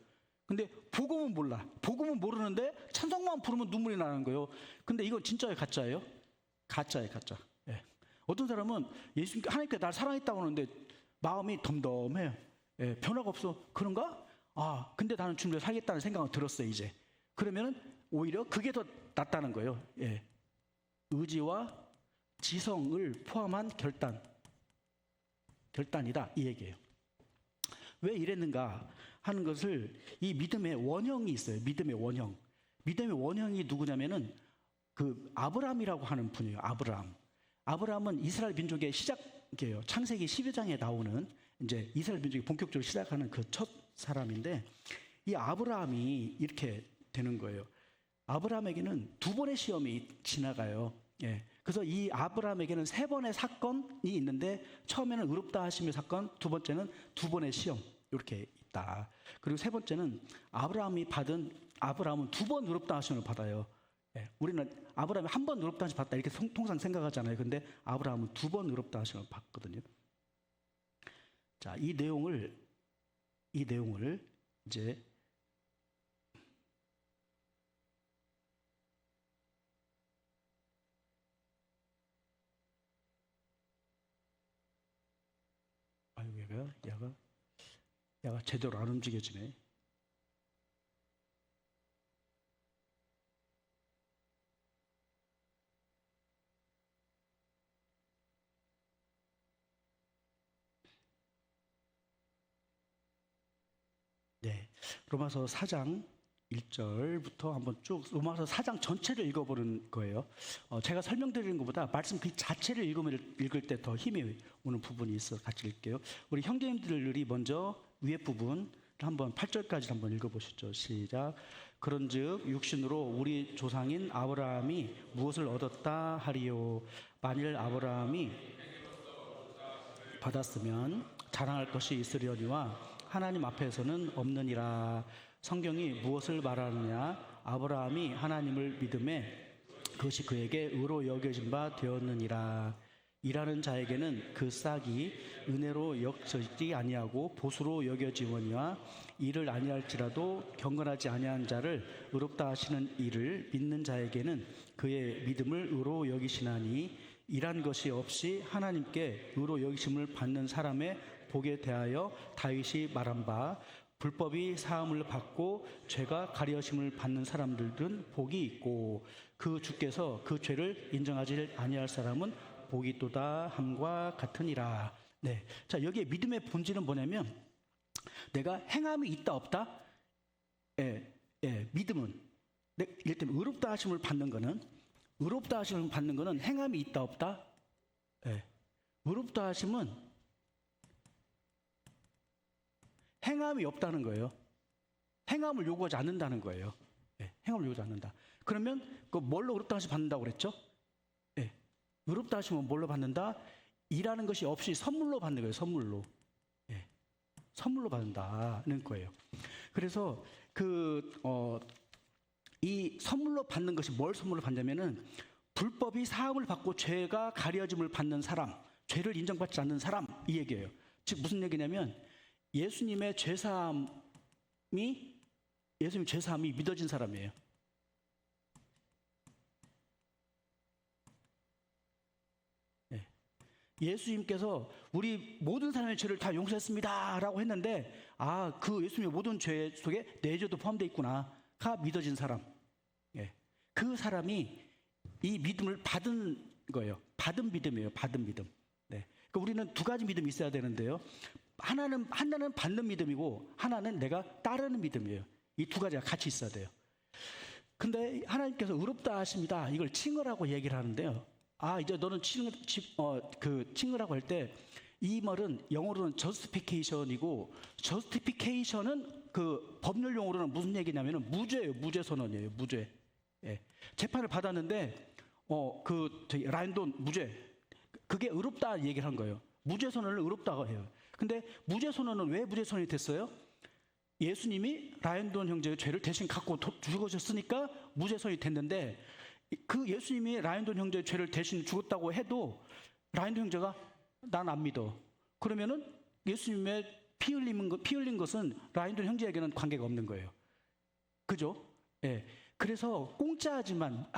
근데 복음은 몰라. 복음은 모르는데 찬송만 부르면 눈물이 나는 거예요. 근데 이건 진짜예요, 가짜예요? 가짜예요, 가짜. 예. 어떤 사람은 하나님께 날 사랑했다고 하는데 마음이 덤덤해요. 예, 변화가 없어. 그런가? 근데 나는 주님을 살겠다는 생각은 들었어요, 이제. 그러면은 오히려 그게 더 낫다는 거예요. 예. 의지와 지성을 포함한 결단이다, 이 얘기예요. 왜 이랬는가 하는 것을, 이 믿음의 원형이 있어요. 믿음의 원형이 누구냐면은 그 아브라함이라고 하는 분이에요. 아브라함은 이스라엘 민족의 시작이에요. 창세기 12장에 나오는 이제 이스라엘 민족이 본격적으로 시작하는 그 첫 사람인데, 이 아브라함이 이렇게 되는 거예요. 아브라함에게는 2번의 시험이 지나가요. 예. 그래서 이 아브라함에게는 3번의 사건이 있는데, 처음에는 의롭다 하심의 사건, 두 번째는 2번의 시험, 이렇게 받았다. 그리고 세 번째는 아브라함은 2번 의롭다 하심을 받아요. 예, 우리는 아브라함이 한 번 의롭다 하심 받다 이렇게 통상 생각하잖아요. 근데 아브라함은 2번 의롭다 하심을 받거든요. 자, 이 내용을 이제 아유 얘가 제대로 안 움직여지네. 네, 로마서 4장 1절부터 한번 쭉 로마서 4장 전체를 읽어보는 거예요. 제가 설명드리는 것보다 말씀 그 자체를 읽을 때 더 힘이 오는 부분이 있어 같이 읽게요. 우리 형제님들이 먼저 위에 부분 한번 8절까지 한번 읽어보시죠. 시작. 그런즉 육신으로 우리 조상인 아브라함이 무엇을 얻었다 하리요. 만일 아브라함이 받았으면 자랑할 것이 있으려니와 하나님 앞에서는 없느니라. 성경이 무엇을 말하느냐? 아브라함이 하나님을 믿음에 그것이 그에게 의로 여겨진 바 되었느니라. 일하는 자에게는 그 싹이 은혜로 여겨지지 아니하고 보수로 여겨지거니와 일을 아니할지라도 경건하지 아니한 자를 의롭다 하시는 이를 믿는 자에게는 그의 믿음을 의로 여기시나니 일한 것이 없이 하나님께 의로 여기심을 받는 사람의 복에 대하여 다윗이 말한 바 불법이 사함을 받고 죄가 가려심을 받는 사람들은 복이 있고 그 주께서 그 죄를 인정하지 아니할 사람은 복이 있도다 함과 같으니라. 네, 자 여기에 믿음의 본질은 뭐냐면 내가 행함이 있다 없다. 믿음은 일단 의롭다 하심을 받는 거는 행함이 있다 없다. 의롭다 하심은 행함이 없다는 거예요. 행함을 요구하지 않는다는 거예요. 행함을 요구하지 않는다. 그러면 그 뭘로 의롭다 하심 받는다고 그랬죠? 의롭다 하심은 뭘로 받는다? 일하는 것이 없이 선물로 받는 거예요. 선물로. 선물로 받는다는 거예요. 그래서 이 선물로 받는 것이 뭘 선물로 받냐면은 불법이 사함을 받고 죄가 가려짐을 받는 사람, 죄를 인정받지 않는 사람 이 얘기예요. 즉 무슨 얘기냐면 예수님의 죄사함이 믿어진 사람이에요. 예수님께서 우리 모든 사람의 죄를 다 용서했습니다 라고 했는데 그 예수님의 모든 죄 속에 내 죄도 포함되어 있구나가 믿어진 사람. 그 사람이 이 믿음을 받은 거예요. 받은 믿음이에요. 받은 믿음. 그러니까 우리는 두 가지 믿음이 있어야 되는데요. 하나는 받는 믿음이고 하나는 내가 따르는 믿음이에요. 이 두 가지가 같이 있어야 돼요. 근데 하나님께서 의롭다 하십니다. 이걸 칭의라고 얘기를 하는데요. 이제 너는 칭의라고 할 때 이 말은 영어로는 justification이고 justification은 그 법률 용어로는 무슨 얘기냐면은 무죄예요. 무죄 선언이에요. 무죄. 재판을 받았는데 라인돈 무죄. 그게 의롭다 얘기를 한 거예요. 무죄 선언을 의롭다고 해요. 근데 무죄 선언은 왜 무죄 선언이 됐어요? 예수님이 라인돈 형제의 죄를 대신 갖고 죽으셨으니까 무죄 선언이 됐는데 그 예수님이 라인돈 형제의 죄를 대신 죽었다고 해도 라인돈 형제가 난 안 믿어. 그러면은 예수님의 피 흘린 것은 라인돈 형제에게는 관계가 없는 거예요. 그죠? 그래서 공짜지만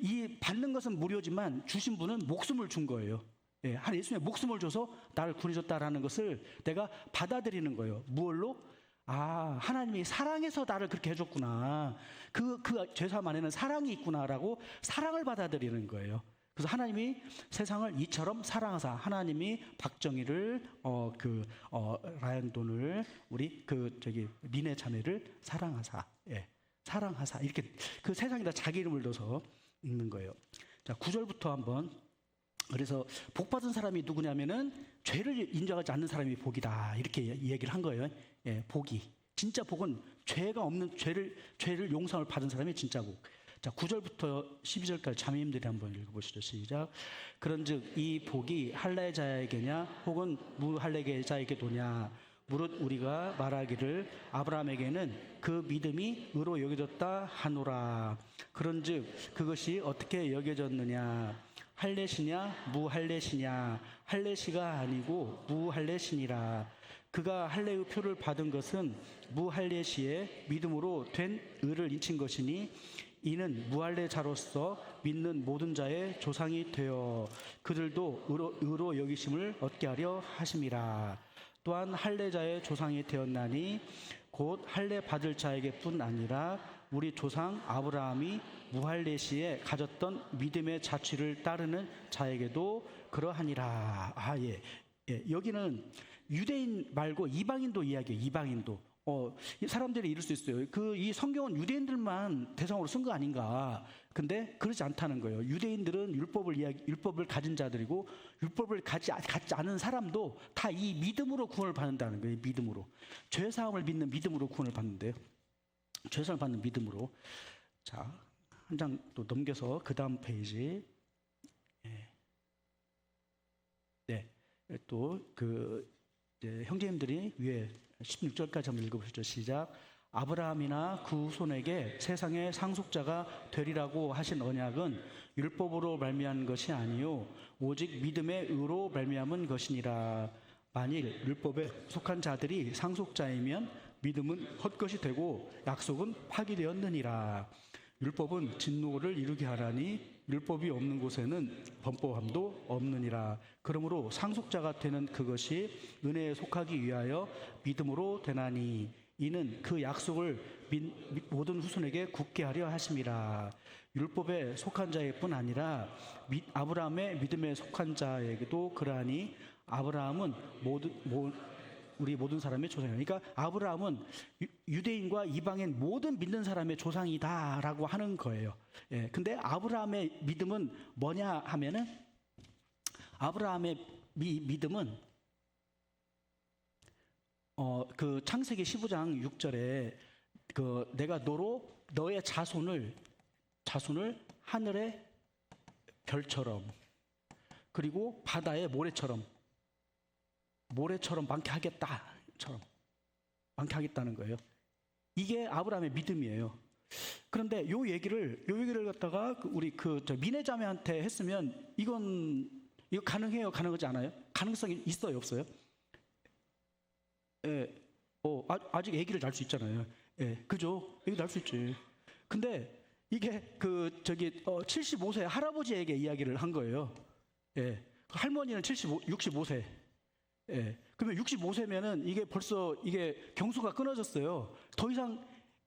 이 받는 것은 무료지만 주신 분은 목숨을 준 거예요. 예수님의 목숨을 줘서 나를 구해줬다라는 것을 내가 받아들이는 거예요. 무얼로? 하나님이 사랑해서 나를 그렇게 해줬구나. 그 죄사함 안에는 사랑이 있구나라고 사랑을 받아들이는 거예요. 그래서 하나님이 세상을 이처럼 사랑하사 하나님이 박정희를 라연돈을 우리 니네 자매를 사랑하사 사랑하사 이렇게 그 세상에다 자기 이름을 넣어서 읽는 거예요. 자 9절부터 한번. 그래서 복 받은 사람이 누구냐면은 죄를 인정하지 않는 사람이 복이다 이렇게 얘기를 한 거예요. 복이 진짜 복은 죄가 없는 죄를 용서를 받은 사람이 진짜 복. 자 9절부터 12절까지 자매님들이 한번 읽어보시죠. 시작. 그런즉 이 복이 할례자에게냐 혹은 무할례자에게 도냐 무릇 우리가 말하기를 아브라함에게는 그 믿음이 의로 여겨졌다 하노라. 그런즉 그것이 어떻게 여겨졌느냐? 할례시냐 무할례시냐? 할례시가 아니고 무할례시니라. 그가 할례의 표를 받은 것은 무할례시의 믿음으로 된 의를 인친 것이니 이는 무할례자로서 믿는 모든 자의 조상이 되어 그들도 의로 여기심을 얻게 하려 하심이라. 또한 할례자의 조상이 되었나니 곧 할례 받을 자에게뿐 아니라 우리 조상 아브라함이 무할례시에 가졌던 믿음의 자취를 따르는 자에게도 그러하니라. 여기는 유대인 말고 이방인도 이야기해요. 이방인도. 사람들이 이럴 수 있어요. 이 성경은 유대인들만 대상으로 쓴 거 아닌가. 근데 그렇지 않다는 거예요. 유대인들은 율법을 가진 자들이고 율법을 갖지 않은 사람도 다 이 믿음으로 구원을 받는다는 거예요. 믿음으로. 죄사함을 믿는 믿음으로 구원을 받는데요. 죄사함을 받는 믿음으로. 자, 한 장 또 넘겨서 그 다음 페이지. 네. 또 형제님들이 위에 16절까지 한번 읽어보시죠. 시작. 아브라함이나 그 후손에게 세상의 상속자가 되리라고 하신 언약은 율법으로 말미암은 것이 아니요 오직 믿음의 의로 말미암은 것이니라. 만일 율법에 속한 자들이 상속자이면 믿음은 헛것이 되고 약속은 파기되었느니라. 율법은 진노를 이루게 하라니 율법이 없는 곳에는 범법함도 없느니라. 그러므로 상속자가 되는 그것이 은혜에 속하기 위하여 믿음으로 되나니 이는 그 약속을 모든 후손에게 굳게 하려 하심이라. 율법에 속한 자뿐 아니라 아브라함의 믿음에 속한 자에게도 그러하니 아브라함은 우리 모든 사람의 조상이다. 그러니까 아브라함은 유대인과 이방인 모든 믿는 사람의 조상이다라고 하는 거예요. 근데 아브라함의 믿음은 뭐냐 하면은 아브라함의 믿음은 그 창세기 15장 6절에 내가 너의 자손을 하늘의 별처럼 그리고 바다의 모래처럼 많게 하겠다는 거예요. 이게 아브라함의 믿음이에요. 그런데 요 얘기를 갖다가 우리 미네 자매한테 했으면 이거 가능해요? 가능하지 않아요? 가능성이 있어요? 없어요? 아직 아기를 낳을 수 있잖아요. 그죠? 아기 낳을 수 있지. 근데 이게 75세 할아버지에게 이야기를 한 거예요. 할머니는 65세. 그러면 65세면은 이게 벌써 경수가 끊어졌어요. 더 이상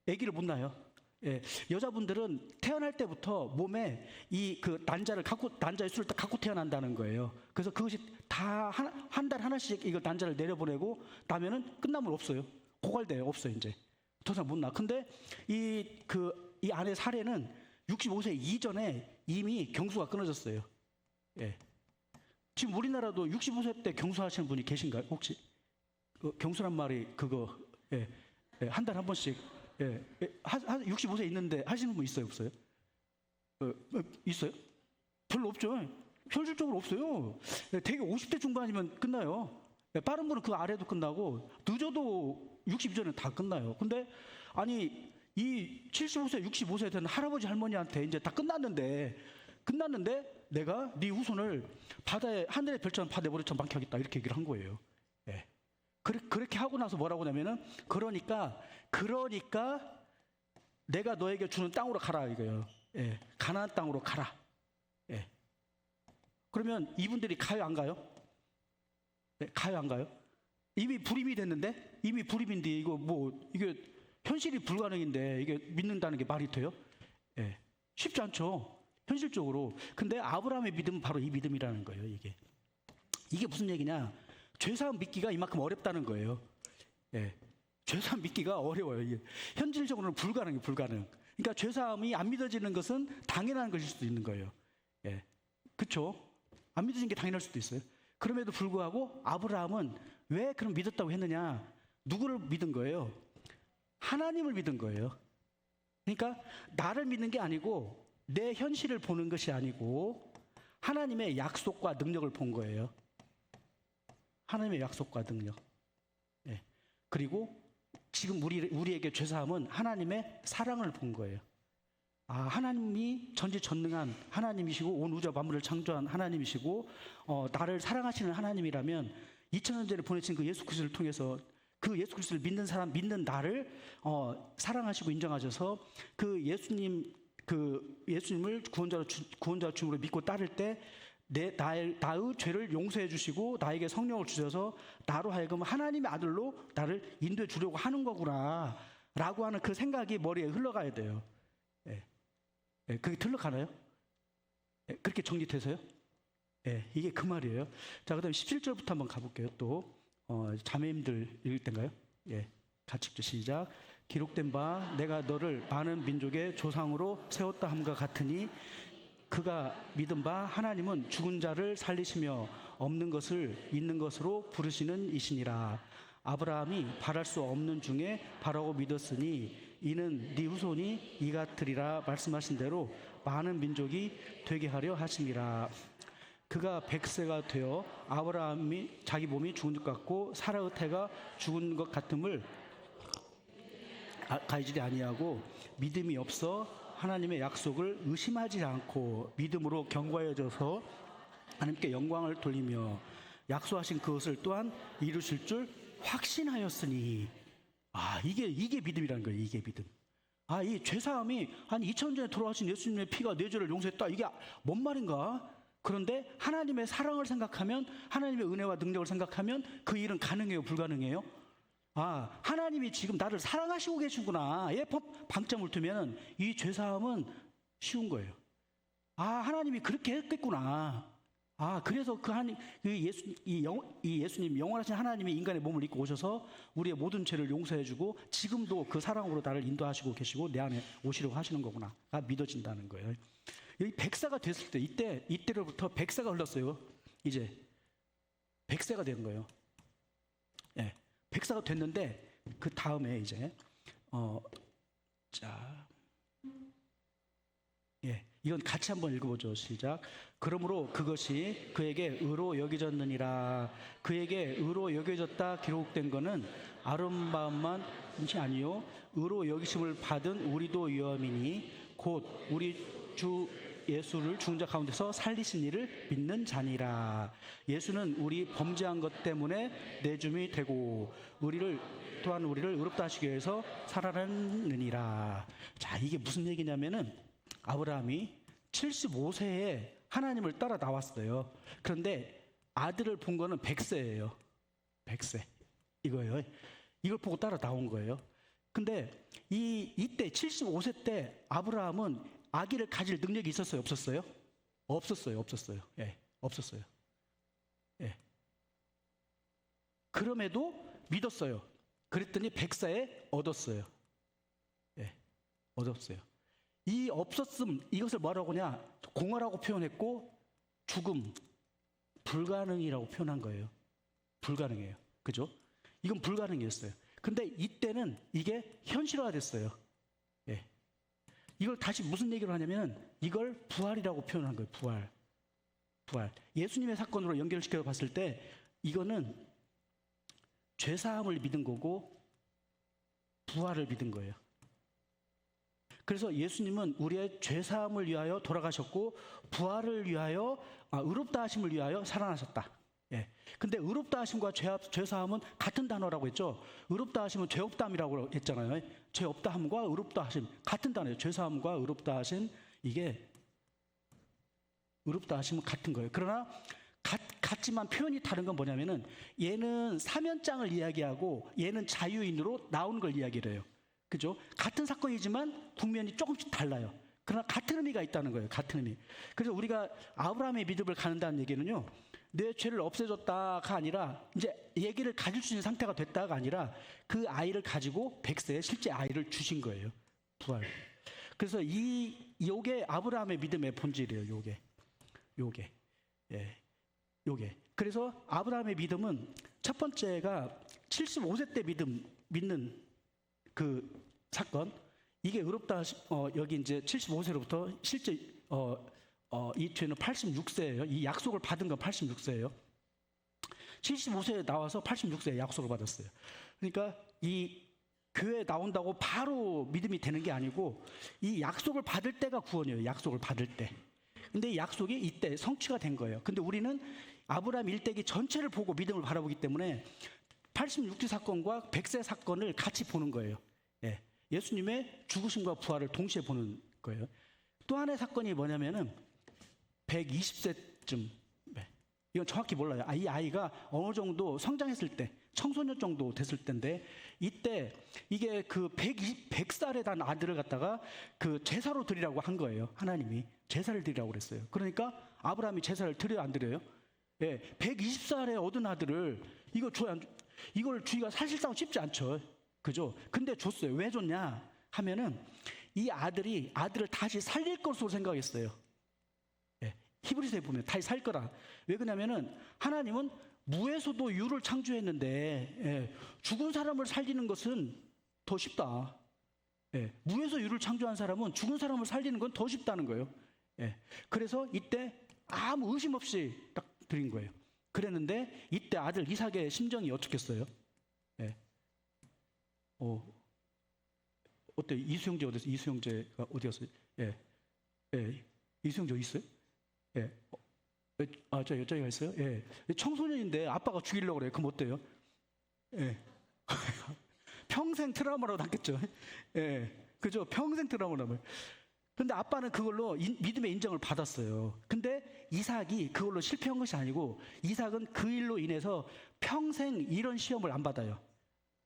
아기를 못 낳아요. 여자분들은 태어날 때부터 몸에 난자의 수를 딱 갖고 태어난다는 거예요. 그래서 그것이 다 한 달 하나씩 이거 난자를 내려보내고 나면은 끝나면 없어요. 고갈돼요. 없어요. 이제 더 이상 못 낳아. 근데 이 아내 사례는 65세 이전에 이미 경수가 끊어졌어요. 지금 우리나라도 65세 때 경수하시는 분이 계신가요? 혹시 경수란 말이 한 달에 한 번씩 65세 있는데 하시는 분 있어요? 없어요? 있어요? 별로 없죠. 현실적으로 없어요. 되게 50대 중반이면 끝나요. 빠른 분은 그 아래도 끝나고 늦어도 60 전에 다 끝나요. 근데 아니 이 75세, 65세 된 할아버지 할머니한테 이제 다 끝났는데 내가 네 후손을 하늘의 별처럼 바다의 모래처럼 많게 하겠다 이렇게 얘기를 한 거예요. 그렇게 하고 나서 뭐라고 하냐면은 그러니까 내가 너에게 주는 땅으로 가라 이거예요. 가나안 땅으로 가라. 그러면 이분들이 가요 안 가요? 가요 안 가요? 이미 불임이 됐는데 이미 불임인데 이게 현실이 불가능인데 이게 믿는다는 게 말이 돼요? 쉽지 않죠. 현실적으로. 근데 아브라함의 믿음은 바로 이 믿음이라는 거예요. 이게 무슨 얘기냐? 죄사함 믿기가 이만큼 어렵다는 거예요. 죄사함 믿기가 어려워요. 이게 현실적으로는 불가능. 그러니까 죄사함이 안 믿어지는 것은 당연한 것일 수도 있는 거예요. 그렇죠? 안 믿어지는 게 당연할 수도 있어요. 그럼에도 불구하고 아브라함은 왜 그럼 믿었다고 했느냐? 누구를 믿은 거예요? 하나님을 믿은 거예요. 그러니까 나를 믿는 게 아니고 내 현실을 보는 것이 아니고 하나님의 약속과 능력을 본 거예요. 하나님의 약속과 능력. 그리고 지금 우리에게 죄사함은 하나님의 사랑을 본 거예요. 하나님이 전지전능한 하나님이시고 온 우주와 만물을 창조한 하나님이시고 나를 사랑하시는 하나님이라면 2000년 전에 보내신 그 예수 그리스도를 통해서 그 예수 그리스도를 믿는 사람, 믿는 나를 사랑하시고 인정하셔서 그 예수님을 구원자 주님으로 믿고 따를 때 나의 죄를 용서해 주시고 나에게 성령을 주셔서 나로 하여금 하나님의 아들로 나를 인도해 주려고 하는 거구나 라고 하는 그 생각이 머리에 흘러가야 돼요. 그게 흘러가나요? 그렇게 정리돼서요? 이게 그 말이에요. 자, 그 다음에 17절부터 한번 가볼게요. 또 자매님들 읽을 땐가요? 같이 읽죠. 시작. 기록된 바 내가 너를 많은 민족의 조상으로 세웠다 함과 같으니 그가 믿은 바 하나님은 죽은 자를 살리시며 없는 것을 있는 것으로 부르시는 이시니라. 아브라함이 바랄 수 없는 중에 바라고 믿었으니 이는 네 후손이 이 같으리라 말씀하신 대로 많은 민족이 되게 하려 하심이라. 그가 100세가 되어 아브라함이 자기 몸이 죽은 것 같고 사라의 태가 죽은 것 같음을 가지지 아니하고 믿음이 없어 하나님의 약속을 의심하지 않고 믿음으로 견고해져서 하나님께 영광을 돌리며 약속하신 그것을 또한 이루실 줄 확신하였으니. 이게 믿음이라는 거예요. 이게 믿음. 이 죄사함이 한 2000년 전에 돌아가신 예수님의 피가 내 죄를 용서했다. 이게 뭔 말인가? 그런데 하나님의 사랑을 생각하면, 하나님의 은혜와 능력을 생각하면 그 일은 가능해요? 불가능해요? 하나님이 지금 나를 사랑하시고 계시구나. 방점을 두면 이 죄사함은 쉬운 거예요. 하나님이 그렇게 했겠구나. 그래서 이 예수님, 영원하신 하나님이 인간의 몸을 입고 오셔서 우리의 모든 죄를 용서해 주고 지금도 그 사랑으로 나를 인도하시고 계시고 내 안에 오시려고 하시는 거구나. 믿어진다는 거예요. 여기 100세가 됐을 때, 이때로부터 100세가 흘렀어요. 이제 100세가 된 거예요. 100세가 됐는데 그 다음에 이제 이건 같이 한번 읽어보죠. 시작. 그러므로 그것이 그에게 의로 여겨졌느니라. 그에게 의로 여겨졌다 기록된 것은 아름다움만이 아니요 의로 여기심을 받은 우리도 위험이니 곧 우리 주 예수를 죽은 자 가운데서 살리신 이를 믿는 자니라. 예수는 우리 범죄한 것 때문에 내줌이 되고 또한 우리를 의롭다 하시기 위해서 살아났느니라. 자, 이게 무슨 얘기냐면은 아브라함이 75세에 하나님을 따라 나왔어요. 그런데 아들을 본 거는 100세예요. 100세. 이거예요. 이걸 보고 따라 나온 거예요. 근데 이때 75세 때 아브라함은 아기를 가질 능력이 있었어요? 없었어요? 없었어요. 없었어요. 그럼에도 믿었어요. 그랬더니 100세에 얻었어요. 얻었어요. 이 없었음, 이것을 뭐라고 하냐? 공허라고 표현했고 죽음, 불가능이라고 표현한 거예요. 불가능해요. 그죠? 이건 불가능이었어요. 근데 이때는 이게 현실화가 됐어요. 이걸 다시 무슨 얘기를 하냐면 이걸 부활이라고 표현한 거예요. 부활. 예수님의 사건으로 연결시켜 봤을 때 이거는 죄사함을 믿은 거고 부활을 믿은 거예요. 그래서 예수님은 우리의 죄사함을 위하여 돌아가셨고 부활을 위하여 의롭다 하심을 위하여 살아나셨다. 근데 의롭다 하심과 죄사함은 같은 단어라고 했죠. 의롭다 하심은 죄 없다함이라고 했잖아요. 죄 없다함과 의롭다 하심 같은 단어예요. 죄사함과 의롭다 하심, 이게 의롭다 하심은 같은 거예요. 그러나 같지만 표현이 다른 건 뭐냐면은 얘는 사면장을 이야기하고 얘는 자유인으로 나온 걸 이야기를 해요. 그죠? 같은 사건이지만 국면이 조금씩 달라요. 그러나 같은 의미가 있다는 거예요. 같은 의미. 그래서 우리가 아브라함의 믿음을 갖는다는 얘기는요, 내 죄를 없애줬다가 아니라 이제 얘기를 가질 수 있는 상태가 됐다가 아니라 그 아이를 가지고 100세에 실제 아이를 주신 거예요. 부활. 그래서 요게 아브라함의 믿음의 본질이에요. 요게. 그래서 아브라함의 믿음은 첫 번째가 75세 때 믿는 그 사건, 이게 의롭다 여기 이제 75세로부터 실제 이 죄는 86세예요. 이 약속을 받은 건 86세예요. 75세에 나와서 86세에 약속을 받았어요. 그러니까 이 교회 나온다고 바로 믿음이 되는 게 아니고 이 약속을 받을 때가 구원이에요. 약속을 받을 때. 근데 이 약속이 이때 성취가 된 거예요. 근데 우리는 아브라함 일대기 전체를 보고 믿음을 바라보기 때문에 86세 사건과 100세 사건을 같이 보는 거예요. 예. 예수님의 죽으심과 부활을 동시에 보는 거예요. 또 하나의 사건이 뭐냐면은 120세쯤, 이건 정확히 몰라요. 이 아이가 어느 정도 성장했을 때, 청소년 정도 됐을 때인데, 이때 이게 그 100살에 단 아들을 갖다가 그 제사로 드리라고 한 거예요. 하나님이 제사를 드리라고 그랬어요. 그러니까 아브라함이 제사를 드려요, 안 드려요? 예, 120살에 얻은 아들을 이걸 주기가 사실상 쉽지 않죠. 그죠? 근데 줬어요. 왜 줬냐 하면은 이 아들을 다시 살릴 것으로 생각했어요. 예, 히브리서에 보면 다시 살 거라. 왜 그러냐면은 하나님은 무에서도 유를 창조했는데, 예, 죽은 사람을 살리는 것은 더 쉽다. 예, 무에서 유를 창조한 사람은 죽은 사람을 살리는 건 더 쉽다는 거예요. 예, 그래서 이때 아무 의심 없이 딱 드린 거예요. 그랬는데 이때 아들 이삭의 심정이 어떻겠어요? 예. 어때? 이수영제 어디서? 이수영제가 어디였어요? 예. 예. 이수영제 어디 있어요? 예. 저 여자애가 있어요? 예. 청소년인데 아빠가 죽이려고 그래요. 그럼 어때요? 예. 평생 트라우마로 남겠죠. 예. 그죠? 평생 트라우마로 남아요. 근데 아빠는 그걸로 믿음의 인정을 받았어요. 근데 이삭이 그걸로 실패한 것이 아니고 이삭은 그 일로 인해서 평생 이런 시험을 안 받아요.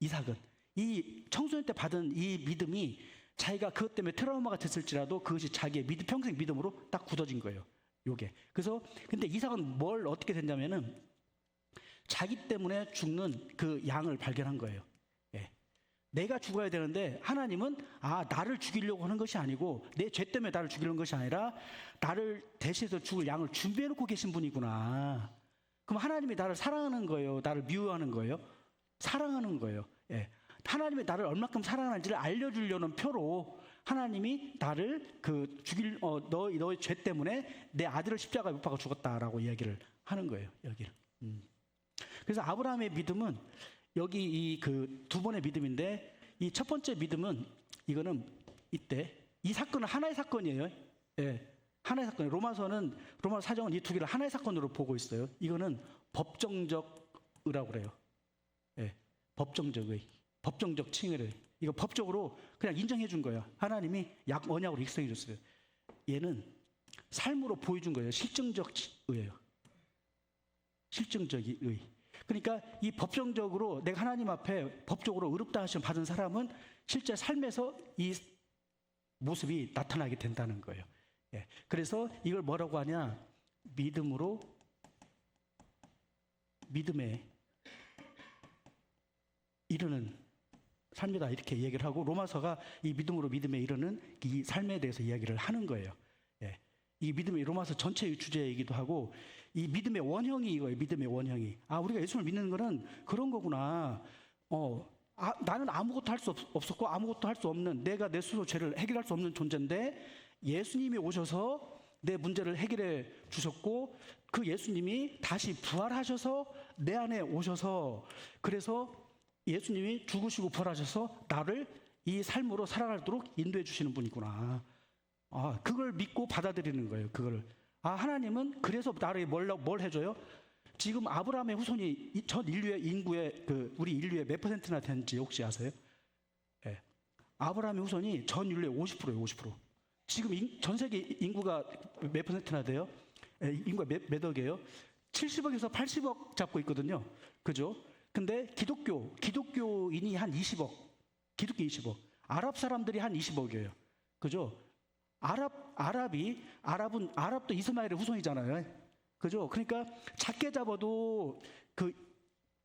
이삭은 이 청소년 때 받은 이 믿음이 자기가 그것 때문에 트라우마가 됐을지라도 그것이 자기의 평생 믿음으로 딱 굳어진 거예요. 요게. 그래서 근데 이삭은 뭘 어떻게 됐냐면은 자기 때문에 죽는 그 양을 발견한 거예요. 예. 내가 죽어야 되는데 하나님은 나를 죽이려고 하는 것이 아니고 내 죄 때문에 나를 죽이려는 것이 아니라 나를 대신해서 죽을 양을 준비해 놓고 계신 분이구나. 그럼 하나님이 나를 사랑하는 거예요? 나를 미워하는 거예요? 사랑하는 거예요. 예. 하나님이 나를 얼마큼 사랑하는지를 알려주려는 표로 하나님이 나를 너의 죄 때문에 내 아들을 십자가에 못 박아 죽었다라고 이야기를 하는 거예요. 여기를. 그래서 아브라함의 믿음은 여기 이 그 두 번의 믿음인데 이 첫 번째 믿음은 이거는 이때 이 사건은 하나의 사건이에요. 예. 하나의 사건. 로마서 사정은 이 두 개를 하나의 사건으로 보고 있어요. 이거는 법정적 의라고 그래요. 예. 법정적 의. 법정적 칭의를. 이거 법적으로 그냥 인정해 준 거예요. 하나님이 언약으로 익성해 줬어요. 얘는 삶으로 보여준 거예요. 실증적 의예요. 실증적 의. 그러니까 이 법정적으로 내가 하나님 앞에 법적으로 의롭다 하심 받은 사람은 실제 삶에서 이 모습이 나타나게 된다는 거예요. 예. 그래서 이걸 뭐라고 하냐? 믿음에 이르는 삶이다 이렇게 얘기를 하고 로마서가 이 믿음으로 믿음에 이르는 이 삶에 대해서 이야기를 하는 거예요. 예. 이 믿음의 로마서 전체의 주제이기도 하고 이 믿음의 원형이 이거예요. 믿음의 원형이. 우리가 예수를 믿는 거는 그런 거구나. 나는 아무것도 할 수 없었고 아무것도 할 수 없는 내가 내 스스로 죄를 해결할 수 없는 존재인데 예수님이 오셔서 내 문제를 해결해 주셨고 그 예수님이 다시 부활하셔서 내 안에 오셔서 그래서 예수님이 죽으시고 부활하셔서 나를 이 삶으로 살아가도록 인도해 주시는 분이구나. 그걸 믿고 받아들이는 거예요. 그거를. 하나님은 그래서 나를 뭘 해줘요? 지금 아브라함의 후손이 전 인류의 인구의 우리 인류의 몇 %나 되는지 혹시 아세요? 예. 아브라함의 후손이 전 인류의 50%예요. 50%. 지금 전 세계 인구가 몇 %나 돼요? 예, 인구가 몇 억이에요? 70억에서 80억 잡고 있거든요. 그죠? 근데 기독교인이 한 20억. 기독교 20억. 아랍 사람들이 한 20억이에요. 그죠? 아랍도 이스마엘의 후손이잖아요. 그죠? 그러니까 작게 잡아도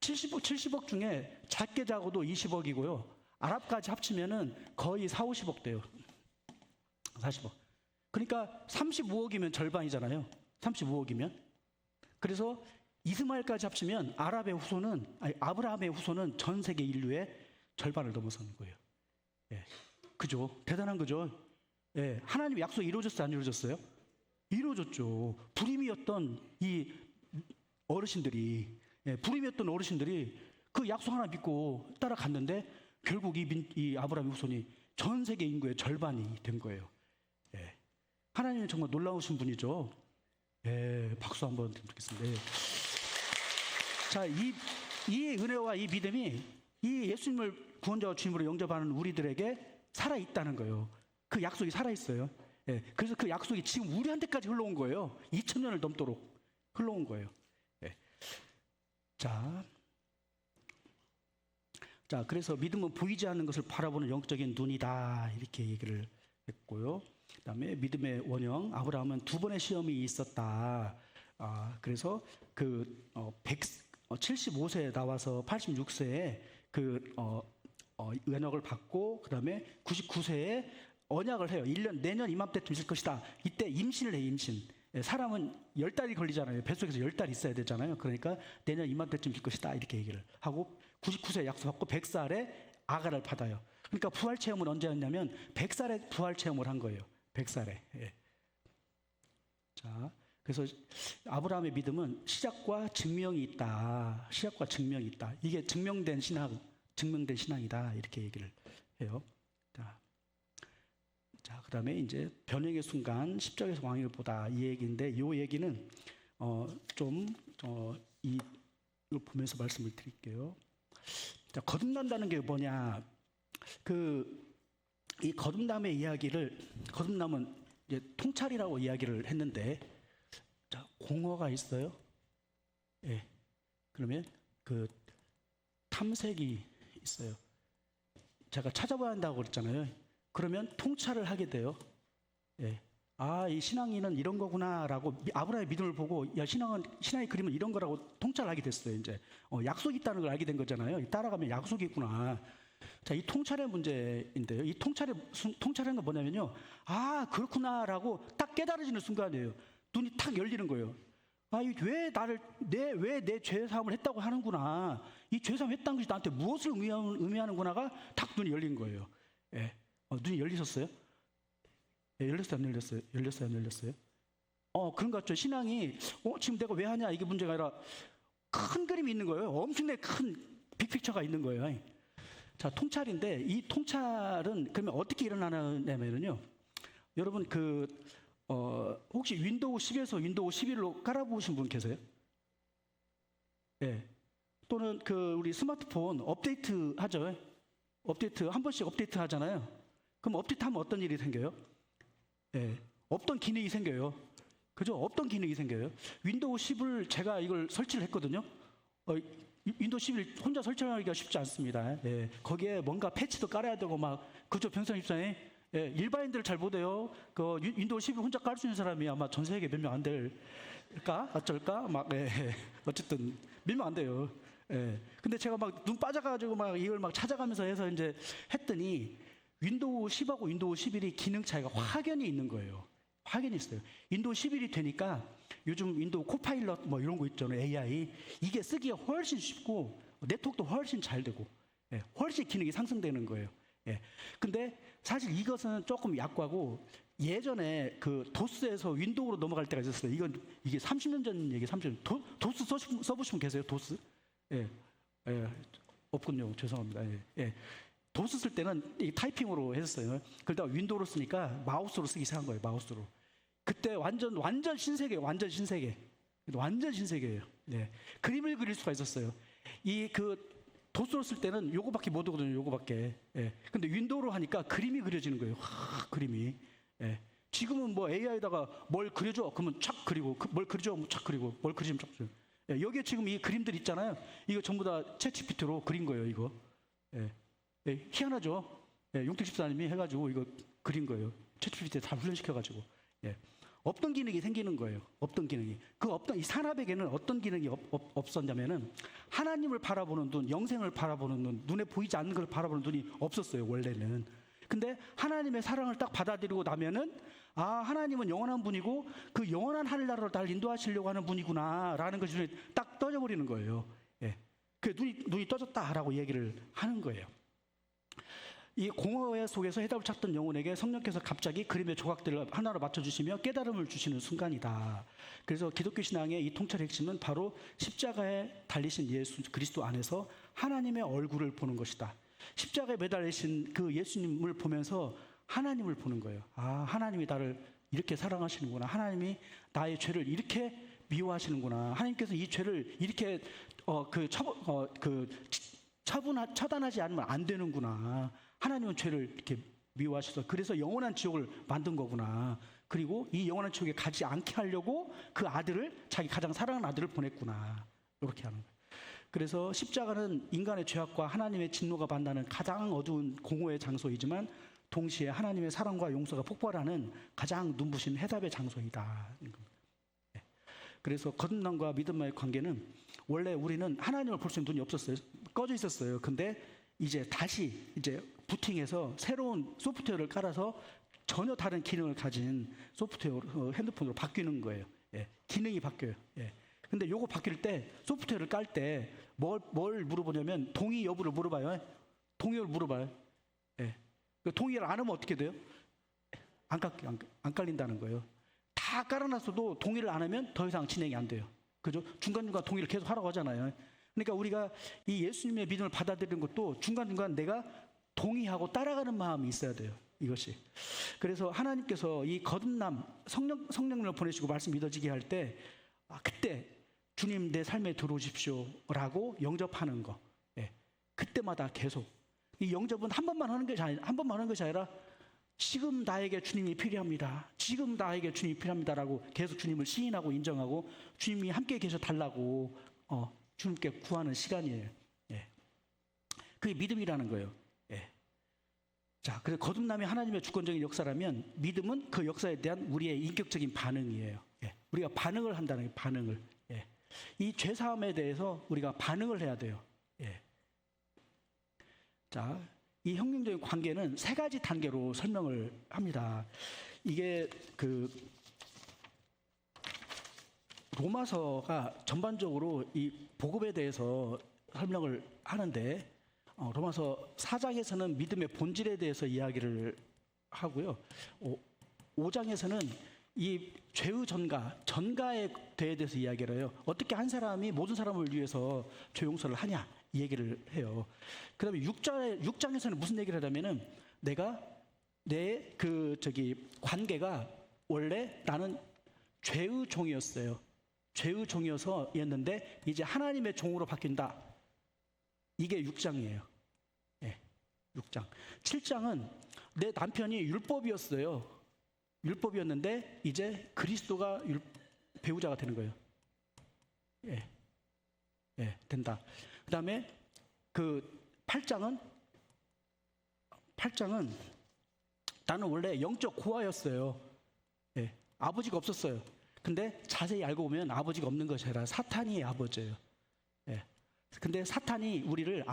70억 중에 작게 잡아도 20억이고요. 아랍까지 합치면은 거의 40, 50억 돼요. 40억. 그러니까 35억이면 절반이잖아요. 35억이면. 그래서 이스마엘까지 합치면 아브라함의 후손은 전 세계 인류의 절반을 넘어서는 거예요. 예. 그죠? 대단한 거죠? 예. 하나님의 약속이 이루어졌어요? 안 이루어졌어요? 이루어졌죠. 불임이었던 이 어르신들이 그 약속 하나 믿고 따라갔는데 결국 이 아브라함의 후손이 전 세계 인구의 절반이 된 거예요. 예. 하나님은 정말 놀라우신 분이죠. 예, 박수 한번 드리겠습니다. 예. 자, 이 은혜와 이 믿음이 이 예수님을 구원자와 주님으로 영접하는 우리들에게 살아있다는 거예요. 그 약속이 살아있어요. 예, 그래서 그 약속이 지금 우리한테까지 흘러온 거예요. 2000년을 넘도록 흘러온 거예요. 예. 자, 그래서 믿음은 보이지 않는 것을 바라보는 영적인 눈이다 이렇게 얘기를 했고요. 그다음에 믿음의 원형 아브라함은 2번의 시험이 있었다. 그래서 75세에 나와서 86세에 은혁을 받고 그다음에 99세에 언약을 해요. 1년 내년 이맘때쯤 있을 것이다. 이때 임신을 해요. 임신. 사람은 10달이 걸리잖아요. 뱃속에서 10달 있어야 되잖아요. 그러니까 내년 이맘때쯤 있을 것이다 이렇게 얘기를 하고 99세에 약속받고 100살에 아가를 받아요. 그러니까 부활 체험은 언제였냐면 100살에 부활 체험을 한 거예요. 100살에. 예. 자, 그래서 아브라함의 믿음은 시작과 증명이 있다. 시작과 증명이 있다. 이게 증명된 신앙이다. 이렇게 얘기를 해요. 자, 그다음에 이제 변형의 순간 십자가에서 왕위를 보다 이 얘기인데 이 얘기는 이걸 보면서 말씀을 드릴게요. 자, 거듭난다는 게 뭐냐? 이 거듭남의 이야기를 거듭남은 이제 통찰이라고 이야기를 했는데, 자, 공허가 있어요. 예. 그러면 탐색이 있어요. 제가 찾아봐야 한다고 그랬잖아요. 그러면 통찰을 하게 돼요. 예. 이 신앙인은 이런 거구나라고 아브라함의 믿음을 보고 신앙의 그림은 이런 거라고 통찰하게 됐어요. 이제 약속이 있다는 걸 알게 된 거잖아요. 따라가면 약속이 있구나. 자, 이 통찰의 문제인데요. 이 통찰하는 건 뭐냐면요. 그렇구나라고 딱 깨달아지는 순간이에요. 눈이 탁 열리는 거예요. 왜 내 죄사함을 했다고 하는구나. 이 죄사함 했다는 것이 나한테 무엇을 의미하는구나가 탁 눈이 열린 거예요. 예. 눈이 열리셨어요? 예, 열렸어요, 안 열렸어요? 열렸어요, 안 열렸어요? 그런 것 같죠. 신앙이 지금 내가 왜 하냐 이게 문제가 아니라 큰 그림이 있는 거예요. 엄청나게 큰 빅픽처가 있는 거예요. 자, 통찰인데 이 통찰은 그러면 어떻게 일어나냐면요. 여러분 혹시 윈도우 10에서 윈도우 11로 깔아보신 분 계세요? 예. 또는 우리 스마트폰 업데이트 하죠. 한 번씩 업데이트 하잖아요. 그럼 업데이트하면 어떤 일이 생겨요? 예. 없던 기능이 생겨요. 그죠? 없던 기능이 생겨요. 윈도우 10을 제가 이걸 설치를 했거든요. 윈도우 11 혼자 설치하기가 쉽지 않습니다. 예. 거기에 뭔가 패치도 깔아야 되고 그죠? 병상 입장에 예. 일반인들 잘 못해요. 윈도우 11 혼자 깔 수 있는 사람이 아마 전 세계 몇 명 안 될까? 어쩔까? 예. 어쨌든 몇 명 안 돼요. 예. 근데 제가 눈 빠져가지고 이걸 찾아가면서 해서 이제 했더니 윈도우 10하고 윈도우 11이 기능 차이가 확연히 있는 거예요. 확연히 있어요. 윈도우 11이 되니까 요즘 윈도우 코파일럿 이런 거 있잖아요. AI. 이게 쓰기가 훨씬 쉽고 네트워크도 훨씬 잘 되고 예. 훨씬 기능이 상승되는 거예요. 예. 근데 사실 이것은 조금 약과고 예전에 도스에서 윈도우로 넘어갈 때가 있었어요. 이게 30년 전 얘기, 30년. 도스 써보신 분 계세요? 도스? 예. 예. 없군요. 죄송합니다. 예. 예. 도스 쓸 때는 이 타이핑으로 했었어요. 그러다가 윈도우로 쓰니까 마우스로 쓰기 시작한 거예요. 마우스로. 그때 완전 신세계예요. 완전 신세계예요. 네. 그림을 그릴 수가 있었어요. 도스로 쓸 때는 요거밖에 못 오거든요. 요거밖에. 예. 근데 윈도우로 하니까 그림이 그려지는 거예요. 그림이. 예. 지금은 AI에다가 뭘 그려줘? 그러면 착 그리고 뭘 그려줘? 착 그리고 뭘 그리면 착 그리고. 예. 여기에 지금 이 그림들 있잖아요. 이거 전부 다 챗GPT로 그린 거예요. 이거. 예. 예, 희한하죠? 예, 용택 집사님이 해가지고 이거 그린 거예요. 챗GPT에 다 훈련시켜가지고. 예. 없던 기능이 생기는 거예요. 없던 기능이. 이 산업에게는 어떤 기능이 없었냐면은 하나님을 바라보는 눈, 영생을 바라보는 눈, 눈에 보이지 않는 걸 바라보는 눈이 없었어요. 원래는. 근데 하나님의 사랑을 딱 받아들이고 나면은 하나님은 영원한 분이고 그 영원한 하늘나라로 날 인도하시려고 하는 분이구나라는 것이 눈에 딱 떠져버리는 거예요. 예. 눈이 떠졌다라고 얘기를 하는 거예요. 이 공허의 속에서 해답을 찾던 영혼에게 성령께서 갑자기 그림의 조각들을 하나로 맞춰주시며 깨달음을 주시는 순간이다. 그래서 기독교 신앙의 이 통찰의 핵심은 바로 십자가에 달리신 예수 그리스도 안에서 하나님의 얼굴을 보는 것이다. 십자가에 매달리신 그 예수님을 보면서 하나님을 보는 거예요. 아, 하나님이 나를 이렇게 사랑하시는구나. 하나님이 나의 죄를 이렇게 미워하시는구나. 하나님께서 이 죄를 이렇게 처단하지 않으면 안 되는구나. 하나님은 죄를 이렇게 미워하셔서 그래서 영원한 지옥을 만든 거구나. 그리고 이 영원한 지옥에 가지 않게 하려고 그 아들을, 자기 가장 사랑하는 아들을 보냈구나. 이렇게 하는 거예요. 그래서 십자가는 인간의 죄악과 하나님의 진노가 만나는 가장 어두운 공허의 장소이지만 동시에 하나님의 사랑과 용서가 폭발하는 가장 눈부신 해답의 장소이다. 그래서 거듭남과 믿음과의 관계는 원래 우리는 하나님을 볼 수 있는 눈이 없었어요. 꺼져 있었어요. 근데 이제 다시 부팅해서 새로운 소프트웨어를 깔아서 전혀 다른 기능을 가진 소프트웨어 핸드폰으로 바뀌는 거예요. 예, 기능이 바뀌어요. 예. 근데 요거 바뀔 때 소프트웨어를 깔 때 뭘 물어보냐면 동의 여부를 물어봐요. 동의를 물어봐요. 예. 그 동의를 안 하면 어떻게 돼요? 안 깔린다는 거예요. 다 깔아놨어도 동의를 안 하면 더 이상 진행이 안 돼요. 그죠? 중간중간 동의를 계속 하라고 하잖아요. 그러니까 우리가 이 예수님의 믿음을 받아들이는 것도 중간중간 내가 동의하고 따라가는 마음이 있어야 돼요. 이것이. 그래서 하나님께서 이 거듭남, 성령을 보내시고 말씀 믿어지게 할 때, 그때 주님 내 삶에 들어오십시오 라고 영접하는 거. 예. 그때마다 계속. 이 영접은 한 번만 하는 것이 아니라 지금 나에게 주님이 필요합니다. 지금 나에게 주님이 필요합니다라고 계속 주님을 시인하고 인정하고 주님이 함께 계셔 달라고 주님께 구하는 시간이에요. 예. 그게 믿음이라는 거예요. 예. 자, 그래서 거듭남이 하나님의 주권적인 역사라면 믿음은 그 역사에 대한 우리의 인격적인 반응이에요. 예. 우리가 반응을 한다는 거예요. 반응을. 예. 이 죄사함에 대해서 우리가 반응을 해야 돼요. 예. 자, 이 혁명적인 관계는 세 가지 단계로 설명을 합니다. 이게 로마서가 전반적으로 이 복음에 대해서 설명을 하는데 로마서 4장에서는 믿음의 본질에 대해서 이야기를 하고요. 5장에서는 이 죄의 전가에 대해서 이야기를 해요. 어떻게 한 사람이 모든 사람을 위해서 죄 용서를 하냐 이 얘기를 해요. 그 다음에 6장에서는 무슨 얘기를 하냐면은 내가 내 관계가 원래 나는 죄의 종이었어요. 죄의 종이었는데 이제 하나님의 종으로 바뀐다. 이게 6장이에요. 예, 6장. 7장은 내 남편이 율법이었어요. 율법이었는데 이제 그리스도가 배우자가 되는 거예요. 예, 된다. 그 다음에 8장은 나는 원래 영적 고아였어요. 예, 아버지가 없었어요. 근데 자세히 알고 보면 아버지가 없는 것이 아니라 사탄이 아버지예요. 예. 근데 사탄이 우리를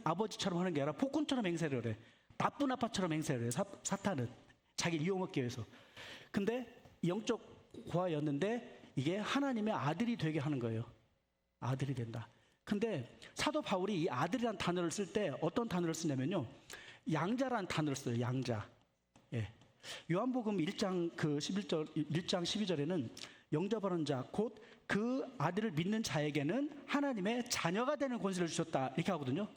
아버지처럼 하는 게 아니라 폭군처럼 행세를 해. 나쁜 아빠처럼 행세를 해. 사탄은 자기를 이용하기 위해서. 근데 영적 고아였는데 이게 하나님의 아들이 되게 하는 거예요. 아들이 된다. 근데 사도 바울이 이 아들이라는 단어를 쓸 때 어떤 단어를 쓰냐면요. 양자라는 단어를 써요. 양자. 예. 요한복음 1장 12절에는 영접하는 자 곧 그 아들을 믿는 자에게는 하나님의 자녀가 되는 권세를 주셨다 이렇게 하거든요.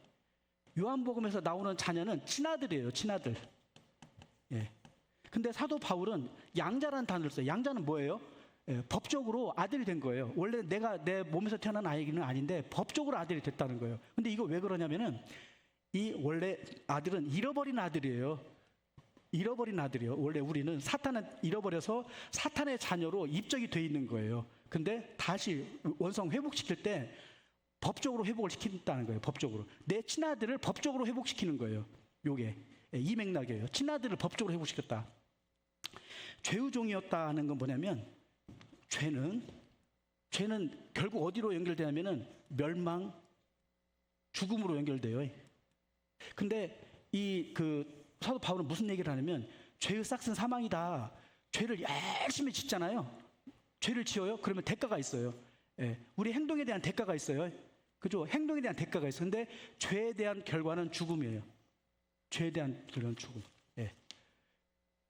요한복음에서 나오는 자녀는 친아들이에요. 친아들. 예. 근데 사도 바울은 양자라는 단어를 써요. 양자는 뭐예요? 예, 법적으로 아들이 된 거예요. 원래 내가 내 몸에서 태어난 아이는 아닌데 법적으로 아들이 됐다는 거예요. 근데 이거 왜 그러냐면은 이 원래 아들은 잃어버린 아들이에요. 잃어버린 아들이요. 원래 우리는 사탄을 잃어버려서 사탄의 자녀로 입적이 돼 있는 거예요. 근데 다시 원성 회복시킬 때 법적으로 회복을 시킨다는 거예요. 법적으로. 내 친아들을 법적으로 회복시키는 거예요. 요게 이 맥락이에요. 친아들을 법적으로 회복시켰다. 죄의 종이었다는 건 뭐냐면 죄는 결국 어디로 연결되냐면은 멸망, 죽음으로 연결돼요. 근데 사도 바울은 무슨 얘기를 하냐면 죄의 싹은 사망이다. 죄를 열심히 짓잖아요. 죄를 지어요. 그러면 대가가 있어요. 예, 우리 행동에 대한 대가가 있어요. 그죠? 행동에 대한 대가가 있어요. 근데 죄에 대한 결과는 죽음이에요. 죄에 대한 그런 죽음. 예.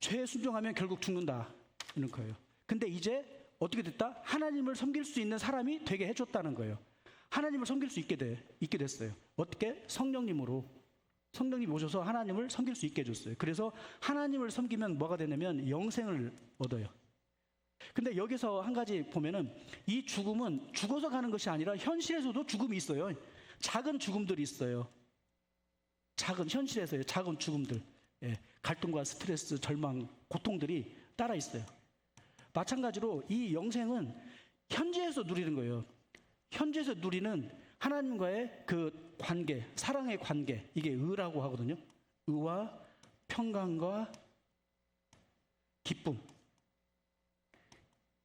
죄에 순종하면 결국 죽는다 이런 거예요. 근데 이제 어떻게 됐다? 하나님을 섬길 수 있는 사람이 되게 해줬다는 거예요. 하나님을 섬길 수 있게 됐어요. 어떻게? 성령님으로. 성령님이 오셔서 하나님을 섬길 수 있게 해줬어요. 그래서 하나님을 섬기면 뭐가 되냐면 영생을 얻어요. 근데 여기서 한 가지 보면은 이 죽음은 죽어서 가는 것이 아니라 현실에서도 죽음이 있어요. 작은 죽음들이 있어요. 현실에서의 작은 죽음들. 예, 갈등과 스트레스, 절망, 고통들이 따라 있어요. 마찬가지로 이 영생은 현재에서 누리는 거예요. 현재에서 누리는 하나님과의 그 관계, 사랑의 관계, 이게 의라고 하거든요. 의와 평강과 기쁨.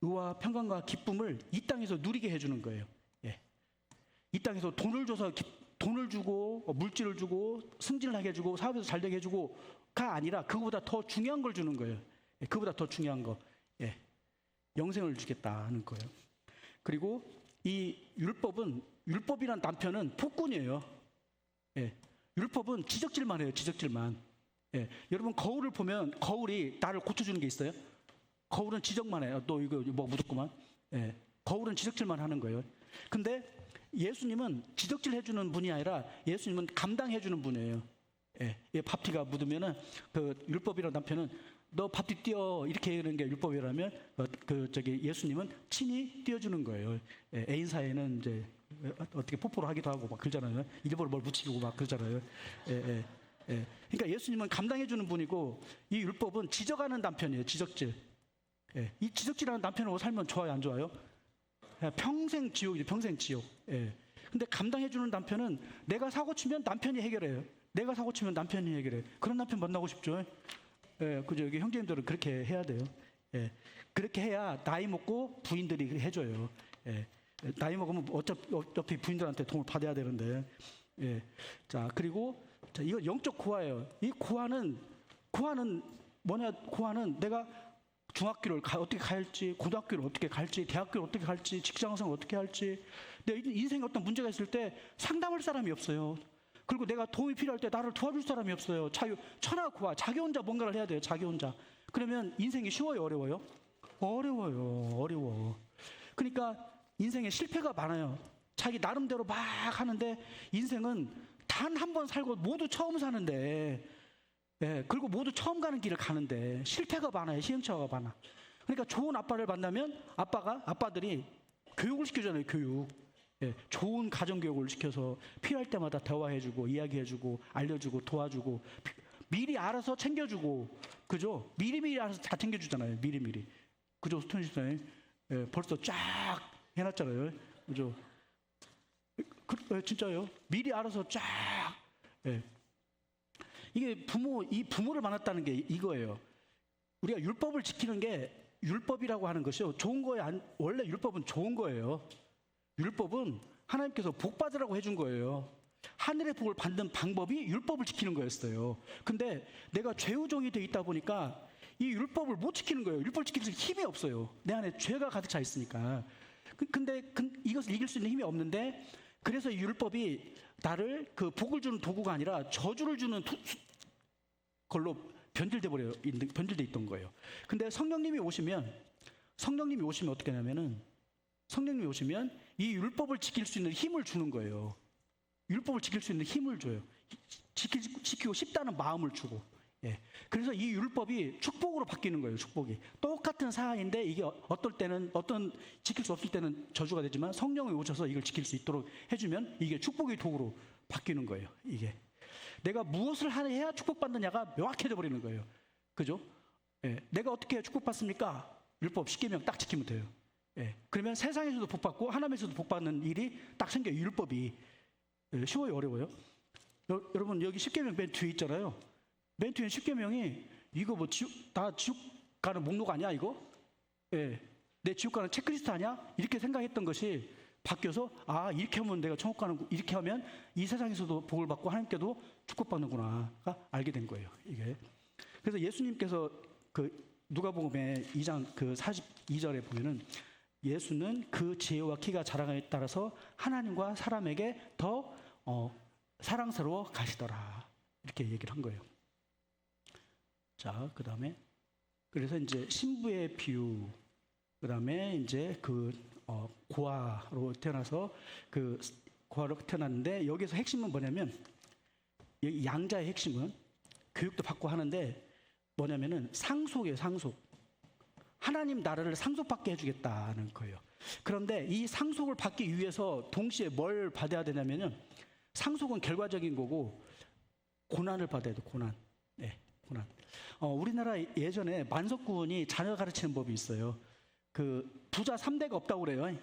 의와 평강과 기쁨을 이 땅에서 누리게 해주는 거예요. 예. 이 땅에서 돈을 주고 물질을 주고 승진을 하게 해주고 사업에서 잘 되게 해주고가 아니라 그거보다 더 중요한 걸 주는 거예요. 예. 그거보다 더 중요한 거. 예. 영생을 주겠다는 거예요. 그리고 이 율법이란 남편은 폭군이에요. 예. 율법은 지적질만 해요. 지적질만. 예. 여러분 거울을 보면 거울이 나를 고쳐주는 게 있어요? 거울은 지적만 해요. 너 이거 뭐 묻었구만. 예. 거울은 지적질만 하는 거예요. 근데 예수님은 지적질 해주는 분이 아니라 예수님은 감당해주는 분이에요. 예. 밥티가 묻으면은 그 율법이란 남편은 너 밥티 띄어 이렇게 하는 게 율법이라면 예수님은 친히 띄워주는 거예요. 예. 애인 사이에는 이제 어떻게 뽀뽀를 하기도 하고 막 그러잖아요. 일부러 뭘 묻히고 막 그러잖아요. 예. 그러니까 예수님은 감당해주는 분이고 이 율법은 지적하는 남편이에요. 지적질. 예. 이 지적질하는 남편하고 살면 좋아요, 안 좋아요? 평생 지옥이죠. 평생 지옥. 예. 근데 감당해주는 남편은 내가 사고 치면 남편이 해결해요. 내가 사고 치면 남편이 해결해요. 그런 남편 만나고 싶죠? 예. 그죠? 여기 형제님들은 그렇게 해야 돼요. 예. 그렇게 해야 나이 먹고 부인들이 해줘요. 예. 나이 먹으면 어차피 부인들한테 도움을 받아야 되는데. 예. 자, 그리고 이거 영적 고아예요. 이 고아는 뭐냐? 고아는 내가 중학교를 어떻게 갈지, 고등학교를 어떻게 갈지, 대학교를 어떻게 갈지, 직장생활을 어떻게 할지, 내 인생에 어떤 문제가 있을 때 상담할 사람이 없어요. 그리고 내가 도움이 필요할 때 나를 도와줄 사람이 없어요. 천하고아, 자기 혼자 뭔가를 해야 돼요. 자기 혼자. 그러면 인생이 쉬워요, 어려워요? 어려워. 그러니까 인생에 실패가 많아요. 자기 나름대로 막 하는데 인생은 단 한 번 살고 모두 처음 사는데, 예, 그리고 모두 처음 가는 길을 가는데 실패가 많아요. 시행착오가 많아. 그러니까 좋은 아빠를 만나면 아빠들이 교육을 시켜주잖아요. 교육. 예, 좋은 가정교육을 시켜서 필요할 때마다 대화해주고 이야기해주고 알려주고 도와주고 미리 알아서 챙겨주고, 그죠? 미리 알아서 다 챙겨주잖아요. 미리. 그죠? 스톤이 집사님. 예, 벌써 쫙 해놨잖아요. 그죠? 진짜요. 미리 알아서 쫙. 예. 이게 이 부모를 만났다는 게 이거예요. 우리가 율법을 지키는 게 율법이라고 하는 것이요. 좋은 거예요. 원래 율법은 좋은 거예요. 율법은 하나님께서 복 받으라고 해준 거예요. 하늘의 복을 받는 방법이 율법을 지키는 거였어요. 근데 내가 죄우종이 돼 있다 보니까 이 율법을 못 지키는 거예요. 율법을 지킬 힘이 없어요. 내 안에 죄가 가득 차 있으니까. 근데 이것을 이길 수 있는 힘이 없는데, 그래서 이 율법이 나를 그 복을 주는 도구가 아니라 저주를 주는 걸로 변질돼 있던 거예요. 근데 성령님이 오시면 어떻게 하냐면은, 성령님이 오시면 이 율법을 지킬 수 있는 힘을 주는 거예요. 율법을 지킬 수 있는 힘을 줘요. 지키고 싶다는 마음을 주고. 예. 그래서 이 율법이 축복으로 바뀌는 거예요. 축복이. 똑같은 사안인데 이게 어떤 지킬 수 없을 때는 저주가 되지만 성령이 오셔서 이걸 지킬 수 있도록 해주면 이게 축복의 도구로 바뀌는 거예요. 이게. 내가 무엇을 해야 축복받느냐가 명확해져 버리는 거예요. 그죠? 예. 내가 어떻게 축복받습니까? 율법 10계명 딱 지키면 돼요. 예. 그러면 세상에서도 복받고 하나님에서도 복받는 일이 딱 생겨요. 율법이. 예. 쉬워요, 어려워요? 여러분 여기 10계명 맨 뒤에 있잖아요. 맨 뒤에 10계명이 이거 뭐 다 지옥 가는 목록 아니야 이거? 예. 내 지옥 가는 체크리스트 아니야? 이렇게 생각했던 것이 바뀌어서 이렇게 하면 내가 천국 가는, 이렇게 하면 이 세상에서도 복을 받고 하나님께도 축복받는구나가 알게 된 거예요. 이게. 그래서 예수님께서 그 누가복음의 2장 그 42절에 보면은 예수는 그 지혜와 키가 자라감에 따라서 하나님과 사람에게 더 사랑스러워 가시더라. 이렇게 얘기를 한 거예요. 자, 그다음에 그래서 이제 신부의 비유, 그다음에 이제 고아로 태어나서 고아로 태어났는데 여기서 핵심은 뭐냐면 이 양자의 핵심은 교육도 받고 하는데 뭐냐면은 상속이에요. 상속. 하나님 나라를 상속받게 해주겠다는 거예요. 그런데 이 상속을 받기 위해서 동시에 뭘 받아야 되냐면은 상속은 결과적인 거고 고난을 받아야 돼. 고난. 네, 고난. 우리나라 예전에 만석군이 자녀 가르치는 법이 있어요. 부자 3대가 없다고 그래요.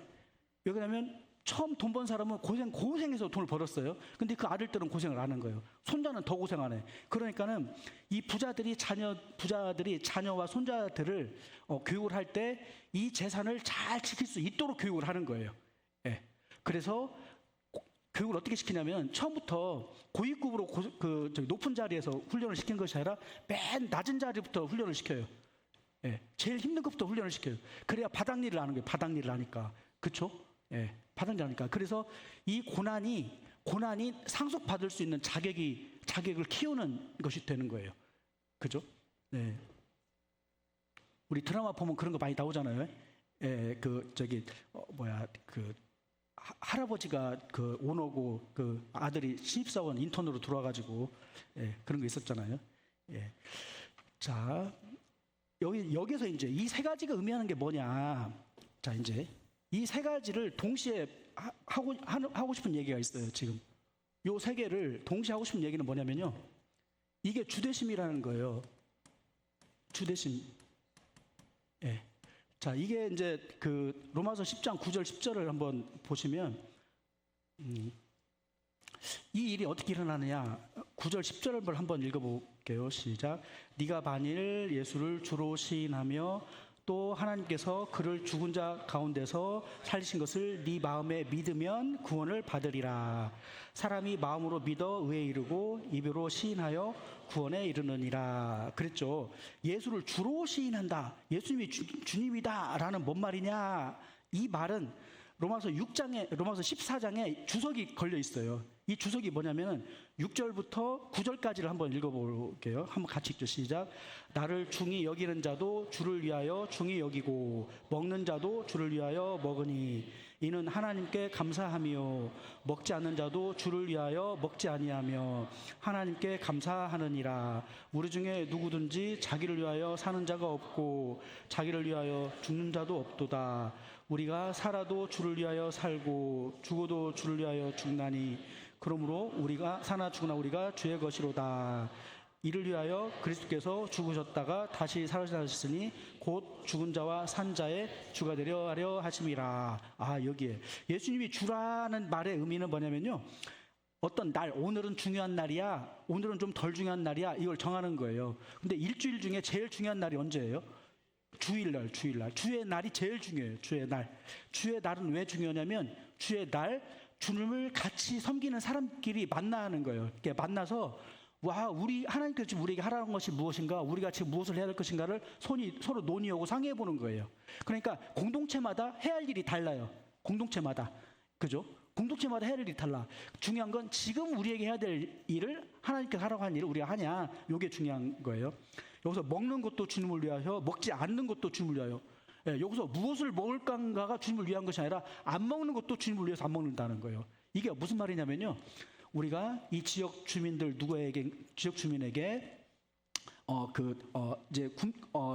왜냐면 처음 돈 번 사람은 고생해서 돈을 벌었어요. 근데 그 아들들은 고생을 안 한 거예요. 손자는 더 고생 안 해. 그러니까는 이 부자들이 자녀와 손자들을 교육을 할 때 이 재산을 잘 지킬 수 있도록 교육을 하는 거예요. 예. 그래서 교육을 어떻게 시키냐면 처음부터 고위급으로 높은 자리에서 훈련을 시킨 것이 아니라 맨 낮은 자리부터 훈련을 시켜요. 예. 제일 힘든 것부터 훈련을 시켜요. 그래야 바닥일을 하는 거예요. 바닥일을 하니까. 그렇죠? 예. 바닥일을 하니까. 그래서 이 고난이 상속받을 수 있는 자격을 키우는 것이 되는 거예요. 그죠? 네. 우리 드라마 보면 그런 거 많이 나오잖아요. 예, 할아버지가 오너고 아들이 신입사원 인턴으로 들어와가지고 그런 거 있었잖아요. 예. 자, 여기서 이제 이 세 가지가 의미하는 게 뭐냐? 자, 이제 이 세 가지를 동시에 하고 싶은 얘기가 있어요. 지금 요 세 개를 동시에 하고 싶은 얘기는 뭐냐면요. 이게 주대심이라는 거예요. 주대심. 예. 자, 이게 이제 로마서 10장 9절 10절을 한번 보시면 이 일이 어떻게 일어나느냐. 9절 10절을 한번 읽어볼게요. 시작. 네가 만일 예수를 주로 시인하며 또 하나님께서 그를 죽은 자 가운데서 살리신 것을 네 마음에 믿으면 구원을 받으리라. 사람이 마음으로 믿어 의에 이르고 입으로 시인하여 구원에 이르느니라. 그랬죠. 예수를 주로 시인한다. 예수님이 주님이다 라는 뭔 말이냐. 이 말은 로마서 14장에 주석이 걸려 있어요. 이 주석이 뭐냐면은 6절부터 9절까지를 한번 읽어볼게요. 한번 같이 읽죠. 시작. 나를 중히 여기는 자도 주를 위하여 중히 여기고 먹는 자도 주를 위하여 먹으니 이는 하나님께 감사하며 먹지 않는 자도 주를 위하여 먹지 아니하며 하나님께 감사하느니라. 우리 중에 누구든지 자기를 위하여 사는 자가 없고 자기를 위하여 죽는 자도 없도다. 우리가 살아도 주를 위하여 살고 죽어도 주를 위하여 죽나니 그러므로 우리가 사나 죽으나 우리가 주의 것이로다. 이를 위하여 그리스도께서 죽으셨다가 다시 살아나셨으니 곧 죽은 자와 산 자의 주가 되려 하려 하심이라. 여기에 예수님이 주라는 말의 의미는 뭐냐면요. 어떤 날, 오늘은 중요한 날이야, 오늘은 좀 덜 중요한 날이야, 이걸 정하는 거예요. 근데 일주일 중에 제일 중요한 날이 언제예요? 주일날. 주의 날이 제일 중요해요. 주의 날은 왜 중요하냐면 주의 날 주님을 같이 섬기는 사람끼리 만나는 거예요. 이렇게 만나서 우리 하나님께서 지금 우리에게 하라는 것이 무엇인가, 우리가 지금 무엇을 해야 될 것인가를 서로 논의하고 상의해 보는 거예요. 그러니까 공동체마다 해야 할 일이 달라요. 공동체마다. 그죠? 공동체마다 해야 할 일이 달라. 중요한 건 지금 우리에게 해야 될 일을 하나님께서 하라고 하는 일을 우리가 하냐, 이게 중요한 거예요. 여기서 먹는 것도 주님을 위하여, 먹지 않는 것도 주님을 위하여. 여기서 무엇을 먹을까가 주님을 위한 것이 아니라 안 먹는 것도 주님을 위해서 안 먹는다는 거예요. 이게 무슨 말이냐면요. 우리가 이 지역 주민들 지역 주민에게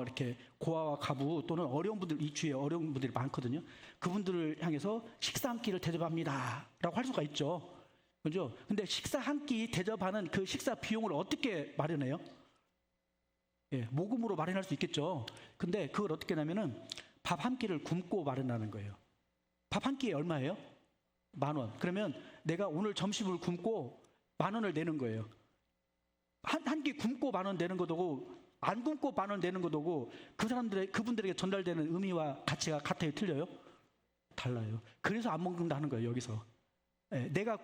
이렇게 고아와 가부 또는 어려운 분들, 이 주위에 어려운 분들이 많거든요. 그분들을 향해서 식사 한 끼를 대접합니다라고 할 수가 있죠. 그죠? 근데 식사 한 끼 대접하는 그 식사 비용을 어떻게 마련해요? 모금으로 마련할 수 있겠죠. 근데 그걸 어떻게 하냐면은 밥 한 끼를 굶고 마련하는 거예요. 밥 한 끼에 얼마예요? 10,000원. 그러면 내가 오늘 점심을 굶고 10,000원을 내는 거예요. 한 끼 굶고 10,000원 내는 것도고 안 굶고 10,000원 내는 것도고 그분들에게 전달되는 의미와 가치가 같아요, 틀려요? 달라요. 그래서 안 먹는다는 거예요, 여기서. 내가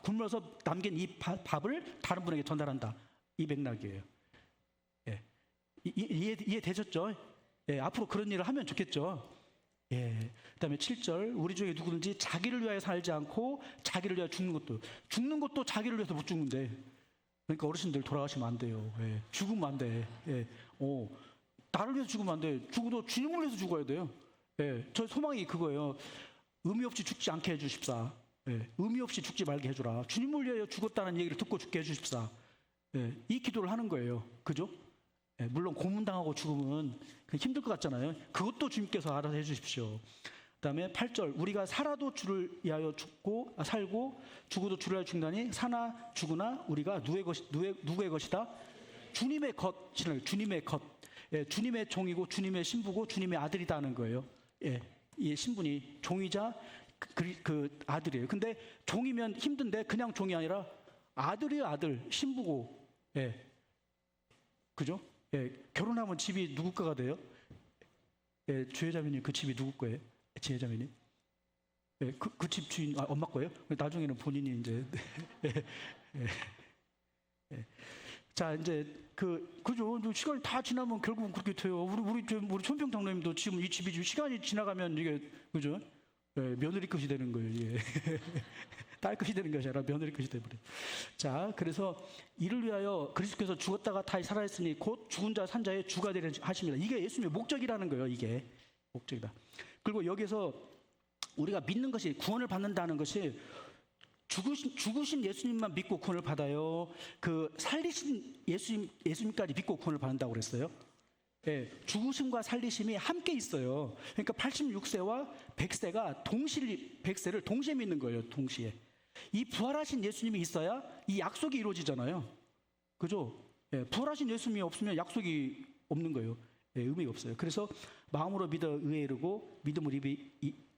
굶어서 남긴 이 밥을 다른 분에게 전달한다. 이 맥락이에요. 이해되셨죠? 앞으로 그런 일을 하면 좋겠죠. 예. 그다음에 7절 우리 중에 누구든지 자기를 위하여 살지 않고 자기를 위하여 죽는 것도 자기를 위해서 못 죽는데 그러니까 어르신들 돌아가시면 안 돼요. 예. 죽으면 안 돼. 예. 나를 위해서 죽으면 안 돼. 죽어도 주님을 위해서 죽어야 돼요. 예. 저 소망이 그거예요. 의미 없이 죽지 않게 해주십사. 예. 의미 없이 죽지 말게 해주라. 주님을 위하여 죽었다는 얘기를 듣고 죽게 해주십사. 예. 이 기도를 하는 거예요. 그죠? 예. 물론 고문당하고 죽으면 힘들 것 같잖아요. 그것도 주님께서 알아서 해주십시오. 그다음에 8절 우리가 살아도 주를 위하여 살고 죽어도 주를 위하여 죽나니 사나 죽으나 우리가 누구의 것이다? 주님의 것이라 주님의 것. 예, 주님의 종이고 주님의 신부고 주님의 아들이다 하는 거예요. 예, 이 신분이 종이자 그 아들이에요. 근데 종이면 힘든데 그냥 종이 아니라 아들이에요. 아들 신부고. 예, 그죠? 예, 결혼하면 집이 누구 거가 돼요? 예, 주혜자매님 그 집이 누구 거예요? 지혜자매님? 예, 그 집 주인 엄마 거예요? 나중에는 본인이 이제 예. 자 이제 그죠? 시간이 다 지나면 결국은 그렇게 돼요. 우리 손평 장로님도 지금 이 집이 시간이 지나가면 이게 그죠? 예, 며느리 것이 되는 거예요. 예. 딸 것이 되는 것이 아니라 며느리 것이 되버려요. 자, 그래서 이를 위하여 그리스도께서 죽었다가 다시 살아있으니 곧 죽은 자 산 자의 주가 되려 하십니다. 이게 예수님의 목적이라는 거예요. 이게 목적이다. 그리고 여기서 우리가 믿는 것이 구원을 받는다는 것이 죽으신 예수님만 믿고 구원을 받아요. 그 살리신 예수님까지 믿고 구원을 받는다고 그랬어요. 예, 죽으심과 살리심이 함께 있어요. 그러니까 86세와 100세를 동시에 믿는 거예요. 동시에. 이 부활하신 예수님이 있어야 이 약속이 이루어지잖아요. 그죠? 예, 부활하신 예수님이 없으면 약속이 없는 거예요. 예, 의미가 없어요. 그래서 마음으로 믿어 의에 이르고 믿음으로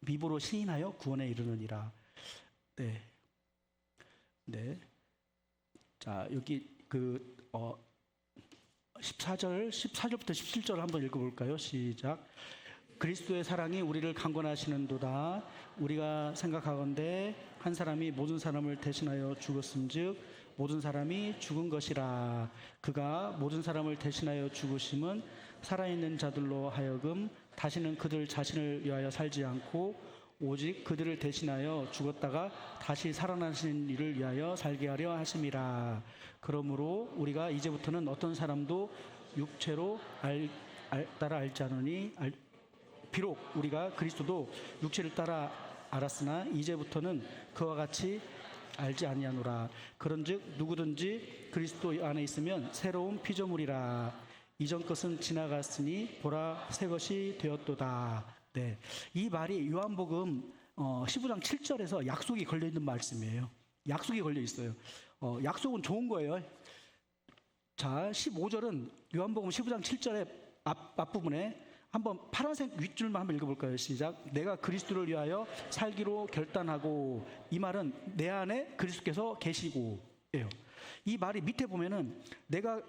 입으로 시인하여 구원에 이르느니라. 네. 네. 자, 여기 14절부터 17절 한번 읽어볼까요? 시작. 그리스도의 사랑이 우리를 강권하시는도다. 우리가 생각하건대 한 사람이 모든 사람을 대신하여 죽었음즉 모든 사람이 죽은 것이라. 그가 모든 사람을 대신하여 죽으심은 살아있는 자들로 하여금 다시는 그들 자신을 위하여 살지 않고 오직 그들을 대신하여 죽었다가 다시 살아나신 이를 위하여 살게 하려 하심이라. 그러므로 우리가 이제부터는 어떤 사람도 육체로 따라 알지 않으니 비록 우리가 그리스도도 육체를 따라 알았으나 이제부터는 그와 같이 알지 아니하노라. 그런즉 누구든지 그리스도 안에 있으면 새로운 피조물이라. 이전 것은 지나갔으니 보라 새 것이 되었도다. 네, 이 말이 요한복음 15장 7절에서 약속이 걸려 있는 말씀이에요. 약속이 걸려 있어요. 약속은 좋은 거예요. 자, 15절은 요한복음 15장 7절의 앞부분에 한번 파란색 윗줄만 한번 읽어볼까요? 시작. 내가 그리스도를 위하여 살기로 결단하고. 이 말은 내 안에 그리스도께서 계시고예요. 이 말이 밑에 보면은 내가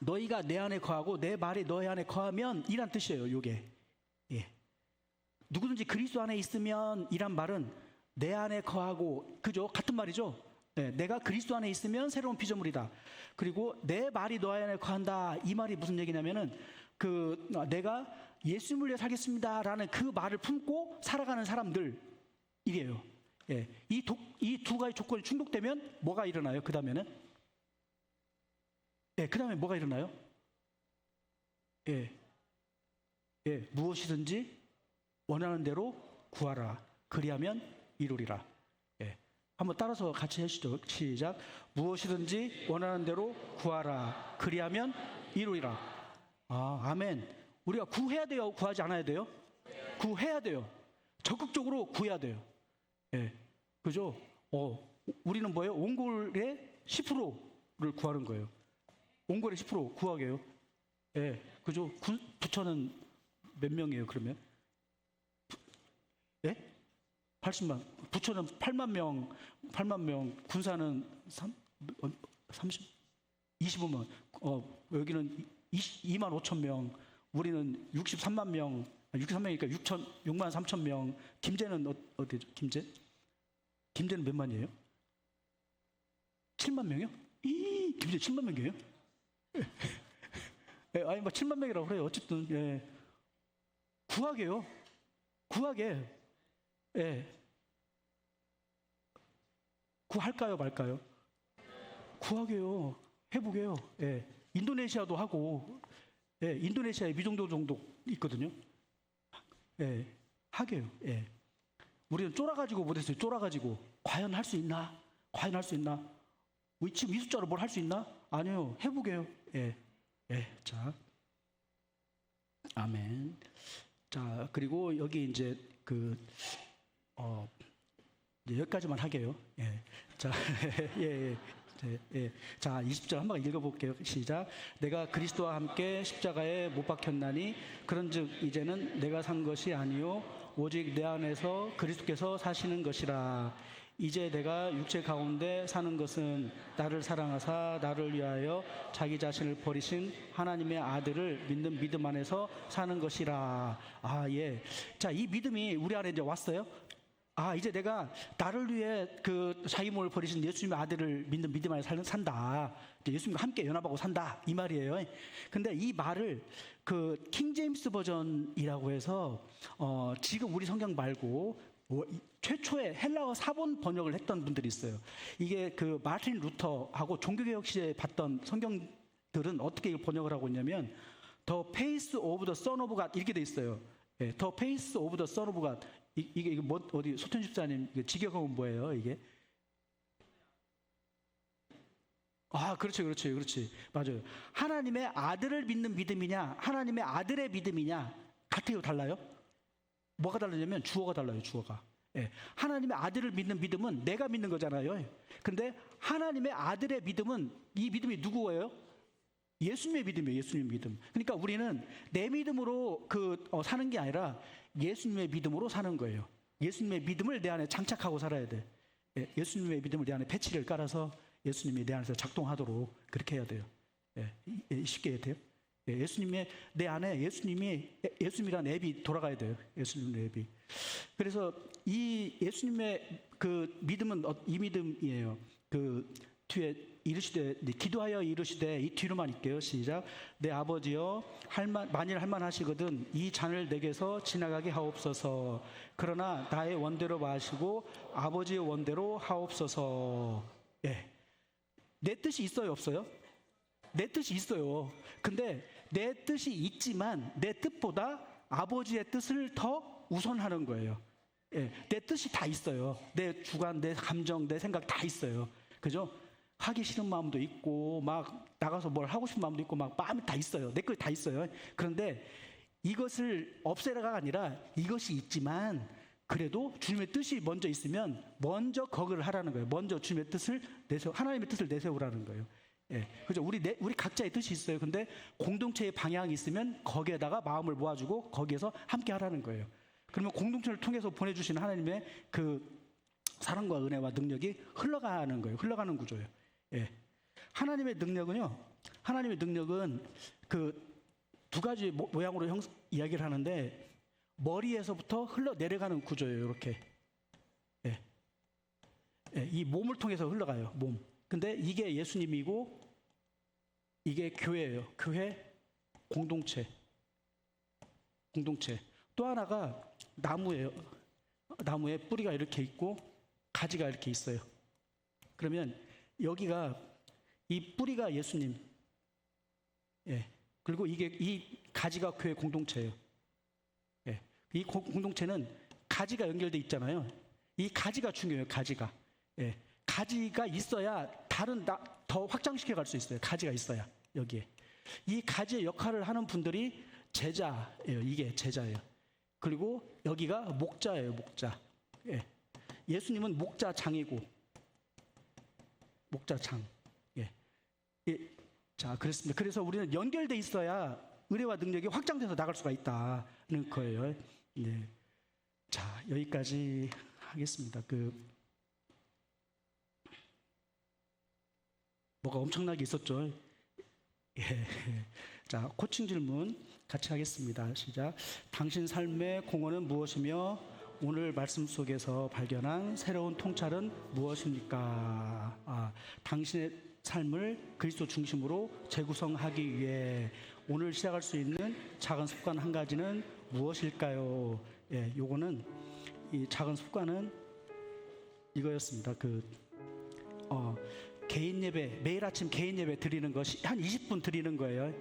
너희가 내 안에 거하고 내 말이 너희 안에 거하면 이란 뜻이에요. 요게. 예. 누구든지 그리스도 안에 있으면 이란 말은 내 안에 거하고, 그죠? 같은 말이죠. 네, 내가 그리스도 안에 있으면 새로운 피조물이다. 그리고 내 말이 너희 안에 거한다. 이 말이 무슨 얘기냐면은 내가 예수님을 위해 살겠습니다라는 그 말을 품고 살아가는 사람들이에요. 예. 이 두 가지 조건이 충족되면 뭐가 일어나요? 그 다음에는? 예, 그 다음에 뭐가 일어나요? 예. 예, 무엇이든지 원하는 대로 구하라. 그리하면 이루리라. 예. 한번 따라서 같이 하시죠. 시작. 무엇이든지 원하는 대로 구하라. 그리하면 이루리라. 아멘. 우리가 구해야 돼요? 구하지 않아야 돼요? 구해야 돼요. 적극적으로 구해야 돼요. 예. 그죠? 우리는 뭐예요? 옹골의 10%를 구하는 거예요. 옹골의 10% 구하게요. 예. 그죠? 부처는 몇 명이에요, 그러면? 예? 80만. 부처는 8만 명, 군사는 25만. 여기는 2만 5천 명. 우리는 63만 명. 63명이니까 6만 3천 명. 김제는 어디죠? 김제는 몇 만이에요? 7만 명이요? 김제 7만 명이에요? 예, 아니, 7만 명이라고 그래요. 어쨌든, 예. 구하게요. 구하게. 예. 구할까요, 말까요? 구하게요. 해보게요. 예. 인도네시아도 하고, 예. 인도네시아에 미종도 정도 있거든요. 예. 하게요. 예. 우리는 쫄아가지고 못했어요. 쫄아가지고. 과연 할 수 있나? 과연 할 수 있나? 우리 지금 이 숫자로 뭘 할 수 있나? 아니요. 해보게요. 예. 예. 자. 아멘. 자, 그리고 여기 이제 이제 여기까지만 하게요. 예. 자, 예, 예. 예. 자, 20절 한 번 읽어볼게요. 시작. 내가 그리스도와 함께 십자가에 못 박혔나니 그런즉 이제는 내가 산 것이 아니요 오직 내 안에서 그리스도께서 사시는 것이라. 이제 내가 육체 가운데 사는 것은 나를 사랑하사 나를 위하여 자기 자신을 버리신 하나님의 아들을 믿는 믿음 안에서 사는 것이라. 아, 예. 자, 이 믿음이 우리 안에 이제 왔어요. 아, 이제 내가 나를 위해 그 자기 몸을 버리신 예수님의 아들을 믿는 믿음 안에 산다. 예수님과 함께 연합하고 산다. 이 말이에요. 근데 이 말을 그 킹제임스 버전이라고 해서 지금 우리 성경 말고 최초의 헬라어 사본 번역을 했던 분들이 있어요. 이게 그 마틴 루터하고 종교개혁 시대에 봤던 성경들은 어떻게 이걸 번역을 하고 있냐면 The Face of the Son of God 이렇게 돼 있어요. 예, The Face of the Son of God. 이게 뭐 어디 소천 집사님 직역하면 뭐예요 이게? 아, 그렇지, 그렇지, 그렇지, 맞아요. 하나님의 아들을 믿는 믿음이냐, 하나님의 아들의 믿음이냐 같아요, 달라요? 뭐가 다르냐면 주어가 달라요, 주어가. 예. 하나님의 아들을 믿는 믿음은 내가 믿는 거잖아요. 근데 하나님의 아들의 믿음은 이 믿음이 누구예요? 예수님의 믿음이에요, 예수님의 믿음. 그러니까 우리는 내 믿음으로 사는 게 아니라 예수님의 믿음으로 사는 거예요. 예수님의 믿음을 내 안에 장착하고 살아야 돼. 예. 예수님의 믿음을 내 안에 패치를 깔아서 예수님이 내 안에서 작동하도록 그렇게 해야 돼요. 예. 쉽게 해야 돼요. 예. 예수님의 내 안에 예수님이란 앱이 돌아가야 돼요. 예수님의 앱이. 그래서 이 예수님의 그 믿음은 이 믿음이에요. 그 뒤에 이르시되 기도하여 이르시되 이 뒤로만 읽게요. 시작. 내 아버지여 만일 할만하시거든 이 잔을 내게서 지나가게 하옵소서. 그러나 나의 원대로 마시고 아버지의 원대로 하옵소서. 예. 내 뜻이 있어요, 없어요? 내 뜻이 있어요. 근데 내 뜻이 있지만 내 뜻보다 아버지의 뜻을 더 우선하는 거예요. 예. 내 뜻이 다 있어요. 내 주관, 내 감정, 내 생각 다 있어요. 그죠? 하기 싫은 마음도 있고 막 나가서 뭘 하고 싶은 마음도 있고 막 마음이 다 있어요. 내 것이 다 있어요. 그런데 이것을 없애라가 아니라 이것이 있지만 그래도 주님의 뜻이 먼저 있으면 먼저 거기를 하라는 거예요. 먼저 주님의 뜻을 하나님의 뜻을 내세우라는 거예요. 예. 그죠? 우리 각자의 뜻이 있어요. 근데 공동체의 방향이 있으면 거기에다가 마음을 모아주고 거기에서 함께 하라는 거예요. 그러면 공동체를 통해서 보내주시는 하나님의 그 사랑과 은혜와 능력이 흘러가는 거예요. 흘러가는 구조예요. 예. 하나님의 능력은 그 두 가지 모양으로 이야기를 하는데 머리에서부터 흘러 내려가는 구조예요. 이렇게. 예. 예. 이 몸을 통해서 흘러가요. 몸. 근데 이게 예수님이고 이게 교회예요. 교회 공동체. 또 하나가 나무예요. 나무에 뿌리가 이렇게 있고 가지가 이렇게 있어요. 그러면 여기가 이 뿌리가 예수님. 예. 그리고 이 가지가 교회 공동체예요. 예. 이 공동체는 가지가 연결돼 있잖아요. 이 가지가 중요해요. 가지가. 예. 가지가 있어야 더 확장시켜 갈 수 있어요. 가지가 있어야 여기에. 이 가지의 역할을 하는 분들이 제자예요. 이게 제자예요. 그리고 여기가 목자예요. 목자. 예. 예수님은 목자장이고 목자장. 예. 예. 자, 그렇습니다. 그래서 우리는 연결돼 있어야 은혜와 능력이 확장돼서 나갈 수가 있다는 거예요. 예. 자, 여기까지 하겠습니다. 뭐가 엄청나게 있었죠. 예. 자, 코칭 질문 같이 하겠습니다. 시작. 당신 삶의 공헌은 무엇이며 오늘 말씀 속에서 발견한 새로운 통찰은 무엇입니까? 당신의 삶을 그리스도 중심으로 재구성하기 위해 오늘 시작할 수 있는 작은 습관 한 가지는 무엇일까요? 예, 요거는 이 작은 습관은 이거였습니다. 개인 예배, 매일 아침 개인 예배 드리는 것이 한 20분 드리는 거예요.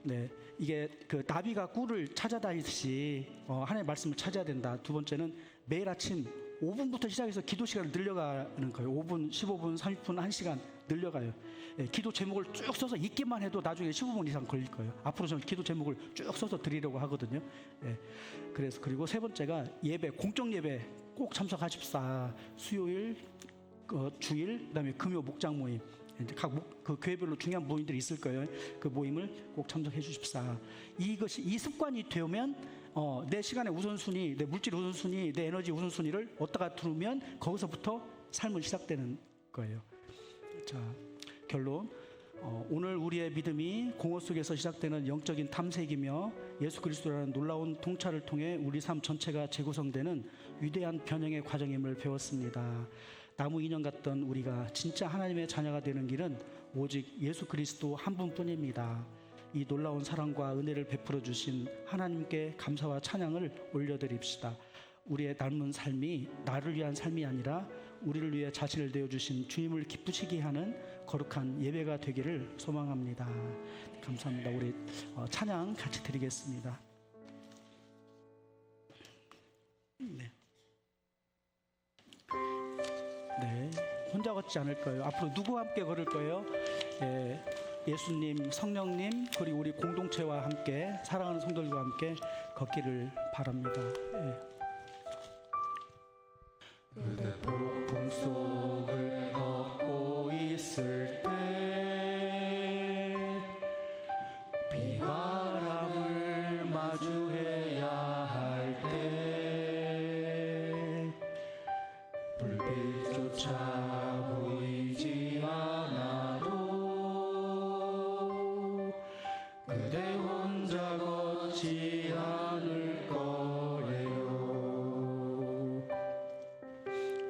네, 이게 그 나비가 꿀을 찾아다니듯이 하나님의 말씀을 찾아야 된다. 두 번째는 매일 아침 5분부터 시작해서 기도 시간을 늘려가는 거예요. 5분, 15분, 30분, 1시간 늘려가요. 예, 기도 제목을 쭉 써서 읽기만 해도 나중에 15분 이상 걸릴 거예요. 앞으로 저는 기도 제목을 쭉 써서 드리려고 하거든요. 예, 그리고 세 번째가 예배, 공적 예배 꼭 참석하십사. 수요일, 주일, 그다음에 금요 목장 모임. 이제 그 교회별로 중요한 모임들이 있을 거예요. 그 모임을 꼭 참석해 주십사. 이 습관이 되면 내 시간의 우선순위, 내 물질 우선순위, 내 에너지 우선순위를 얻다가 두면 거기서부터 삶은 시작되는 거예요. 자, 결론. 오늘 우리의 믿음이 공허 속에서 시작되는 영적인 탐색이며 예수 그리스도라는 놀라운 통찰을 통해 우리 삶 전체가 재구성되는 위대한 변형의 과정임을 배웠습니다. 나무 인형 같던 우리가 진짜 하나님의 자녀가 되는 길은 오직 예수 그리스도 한 분뿐입니다. 이 놀라운 사랑과 은혜를 베풀어 주신 하나님께 감사와 찬양을 올려드립시다. 우리의 닮은 삶이 나를 위한 삶이 아니라 우리를 위해 자신을 내어주신 주님을 기쁘시게 하는 거룩한 예배가 되기를 소망합니다. 감사합니다. 우리 찬양 같이 드리겠습니다. 네, 혼자 걷지 않을 거예요. 앞으로 누구와 함께 걸을 거예요? 예수님, 성령님, 그리고 우리 공동체와 함께 사랑하는 성도들과 함께 걷기를 바랍니다. 그대 폭풍 속을 걷고 있을 때 비바람을 마주해야 할 때 불빛조차 보이지 않아도 그대 혼자 걷지 않을 거예요.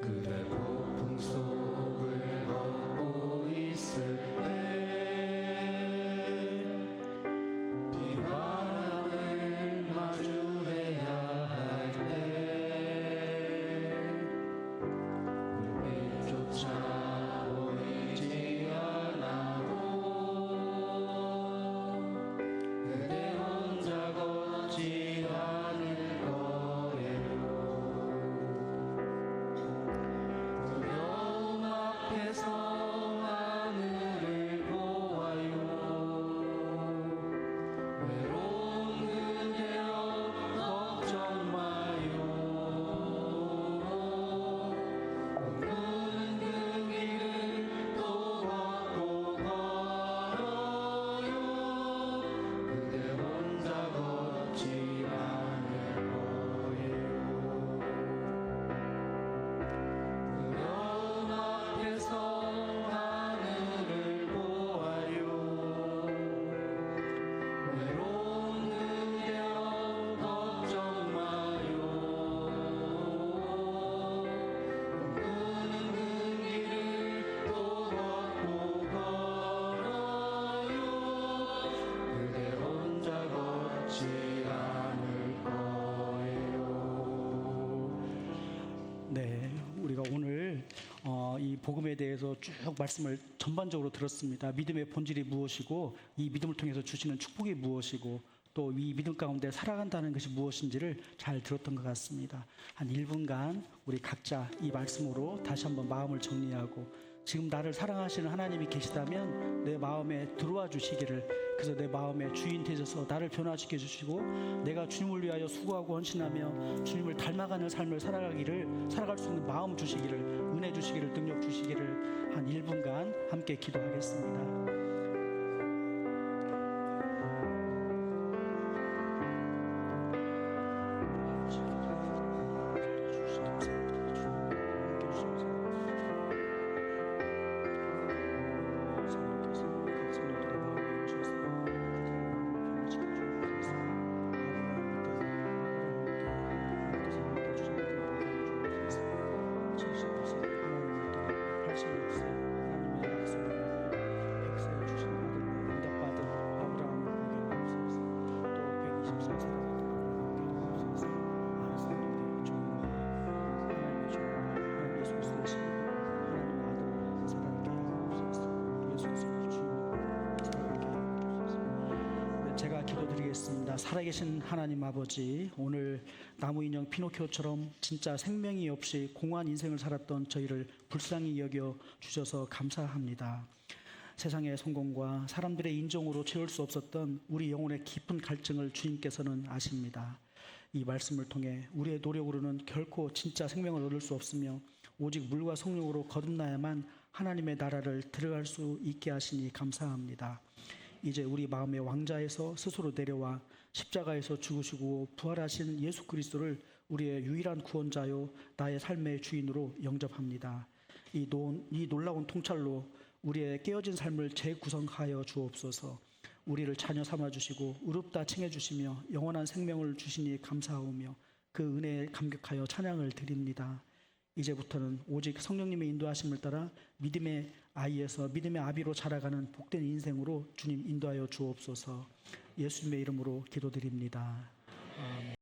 그대 폭풍 속을 걷고 있을 때 비바람을 마주해야 할 때 불빛조차 보이지 않아도 그대 혼자 걷지 않을 거예요. 두려움 앞에서 하늘을 보아요. 외로운 그대여 걱정 마요. 꿈꾸는 그 길을 또 걷고 걸어요. 그대 혼자 걷지 않을 거예요. 두려움 앞에서 하늘을 보아요. 외로운 그대여 걱정 마요. 꿈꾸는 그 길을 또 걷고 걸어요. 그대 혼자 걷지 않을 거예요. 네, 우리가 오늘 이 복음에 대해서 쭉 말씀을 전반적으로 들었습니다. 믿음의 본질이 무엇이고 이 믿음을 통해서 주시는 축복이 무엇이고 또 이 믿음 가운데 살아간다는 것이 무엇인지를 잘 들었던 것 같습니다. 한 1분간 우리 각자 이 말씀으로 다시 한번 마음을 정리하고 지금 나를 사랑하시는 하나님이 계시다면 내 마음에 들어와 주시기를, 그래서 내 마음의 주인 되셔서 나를 변화시켜 주시고 내가 주님을 위하여 수고하고 헌신하며 주님을 닮아가는 삶을 살아갈 수 있는 마음 주시기를, 은혜 주시기를, 능력 주시기를 한 1분간 함께 기도하겠습니다. 하나님의 약속을 100세 살아계신 하나님 아버지, 오늘 나무 인형 피노키오처럼 진짜 생명이 없이 공허한 인생을 살았던 저희를 불쌍히 여겨 주셔서 감사합니다. 세상의 성공과 사람들의 인정으로 채울 수 없었던 우리 영혼의 깊은 갈증을 주님께서는 아십니다. 이 말씀을 통해 우리의 노력으로는 결코 진짜 생명을 얻을 수 없으며 오직 물과 성령으로 거듭나야만 하나님의 나라를 들어갈 수 있게 하시니 감사합니다. 이제 우리 마음의 왕자에서 스스로 내려와 십자가에서 죽으시고 부활하신 예수 그리스도를 우리의 유일한 구원자요 나의 삶의 주인으로 영접합니다. 이 놀라운 통찰로 우리의 깨어진 삶을 재구성하여 주옵소서. 우리를 자녀 삼아주시고 의롭다 칭해주시며 영원한 생명을 주시니 감사하오며 그 은혜에 감격하여 찬양을 드립니다. 이제부터는 오직 성령님의 인도하심을 따라 믿음의 아이에서 믿음의 아비로 자라가는 복된 인생으로 주님 인도하여 주옵소서. 예수님의 이름으로 기도드립니다. 아멘.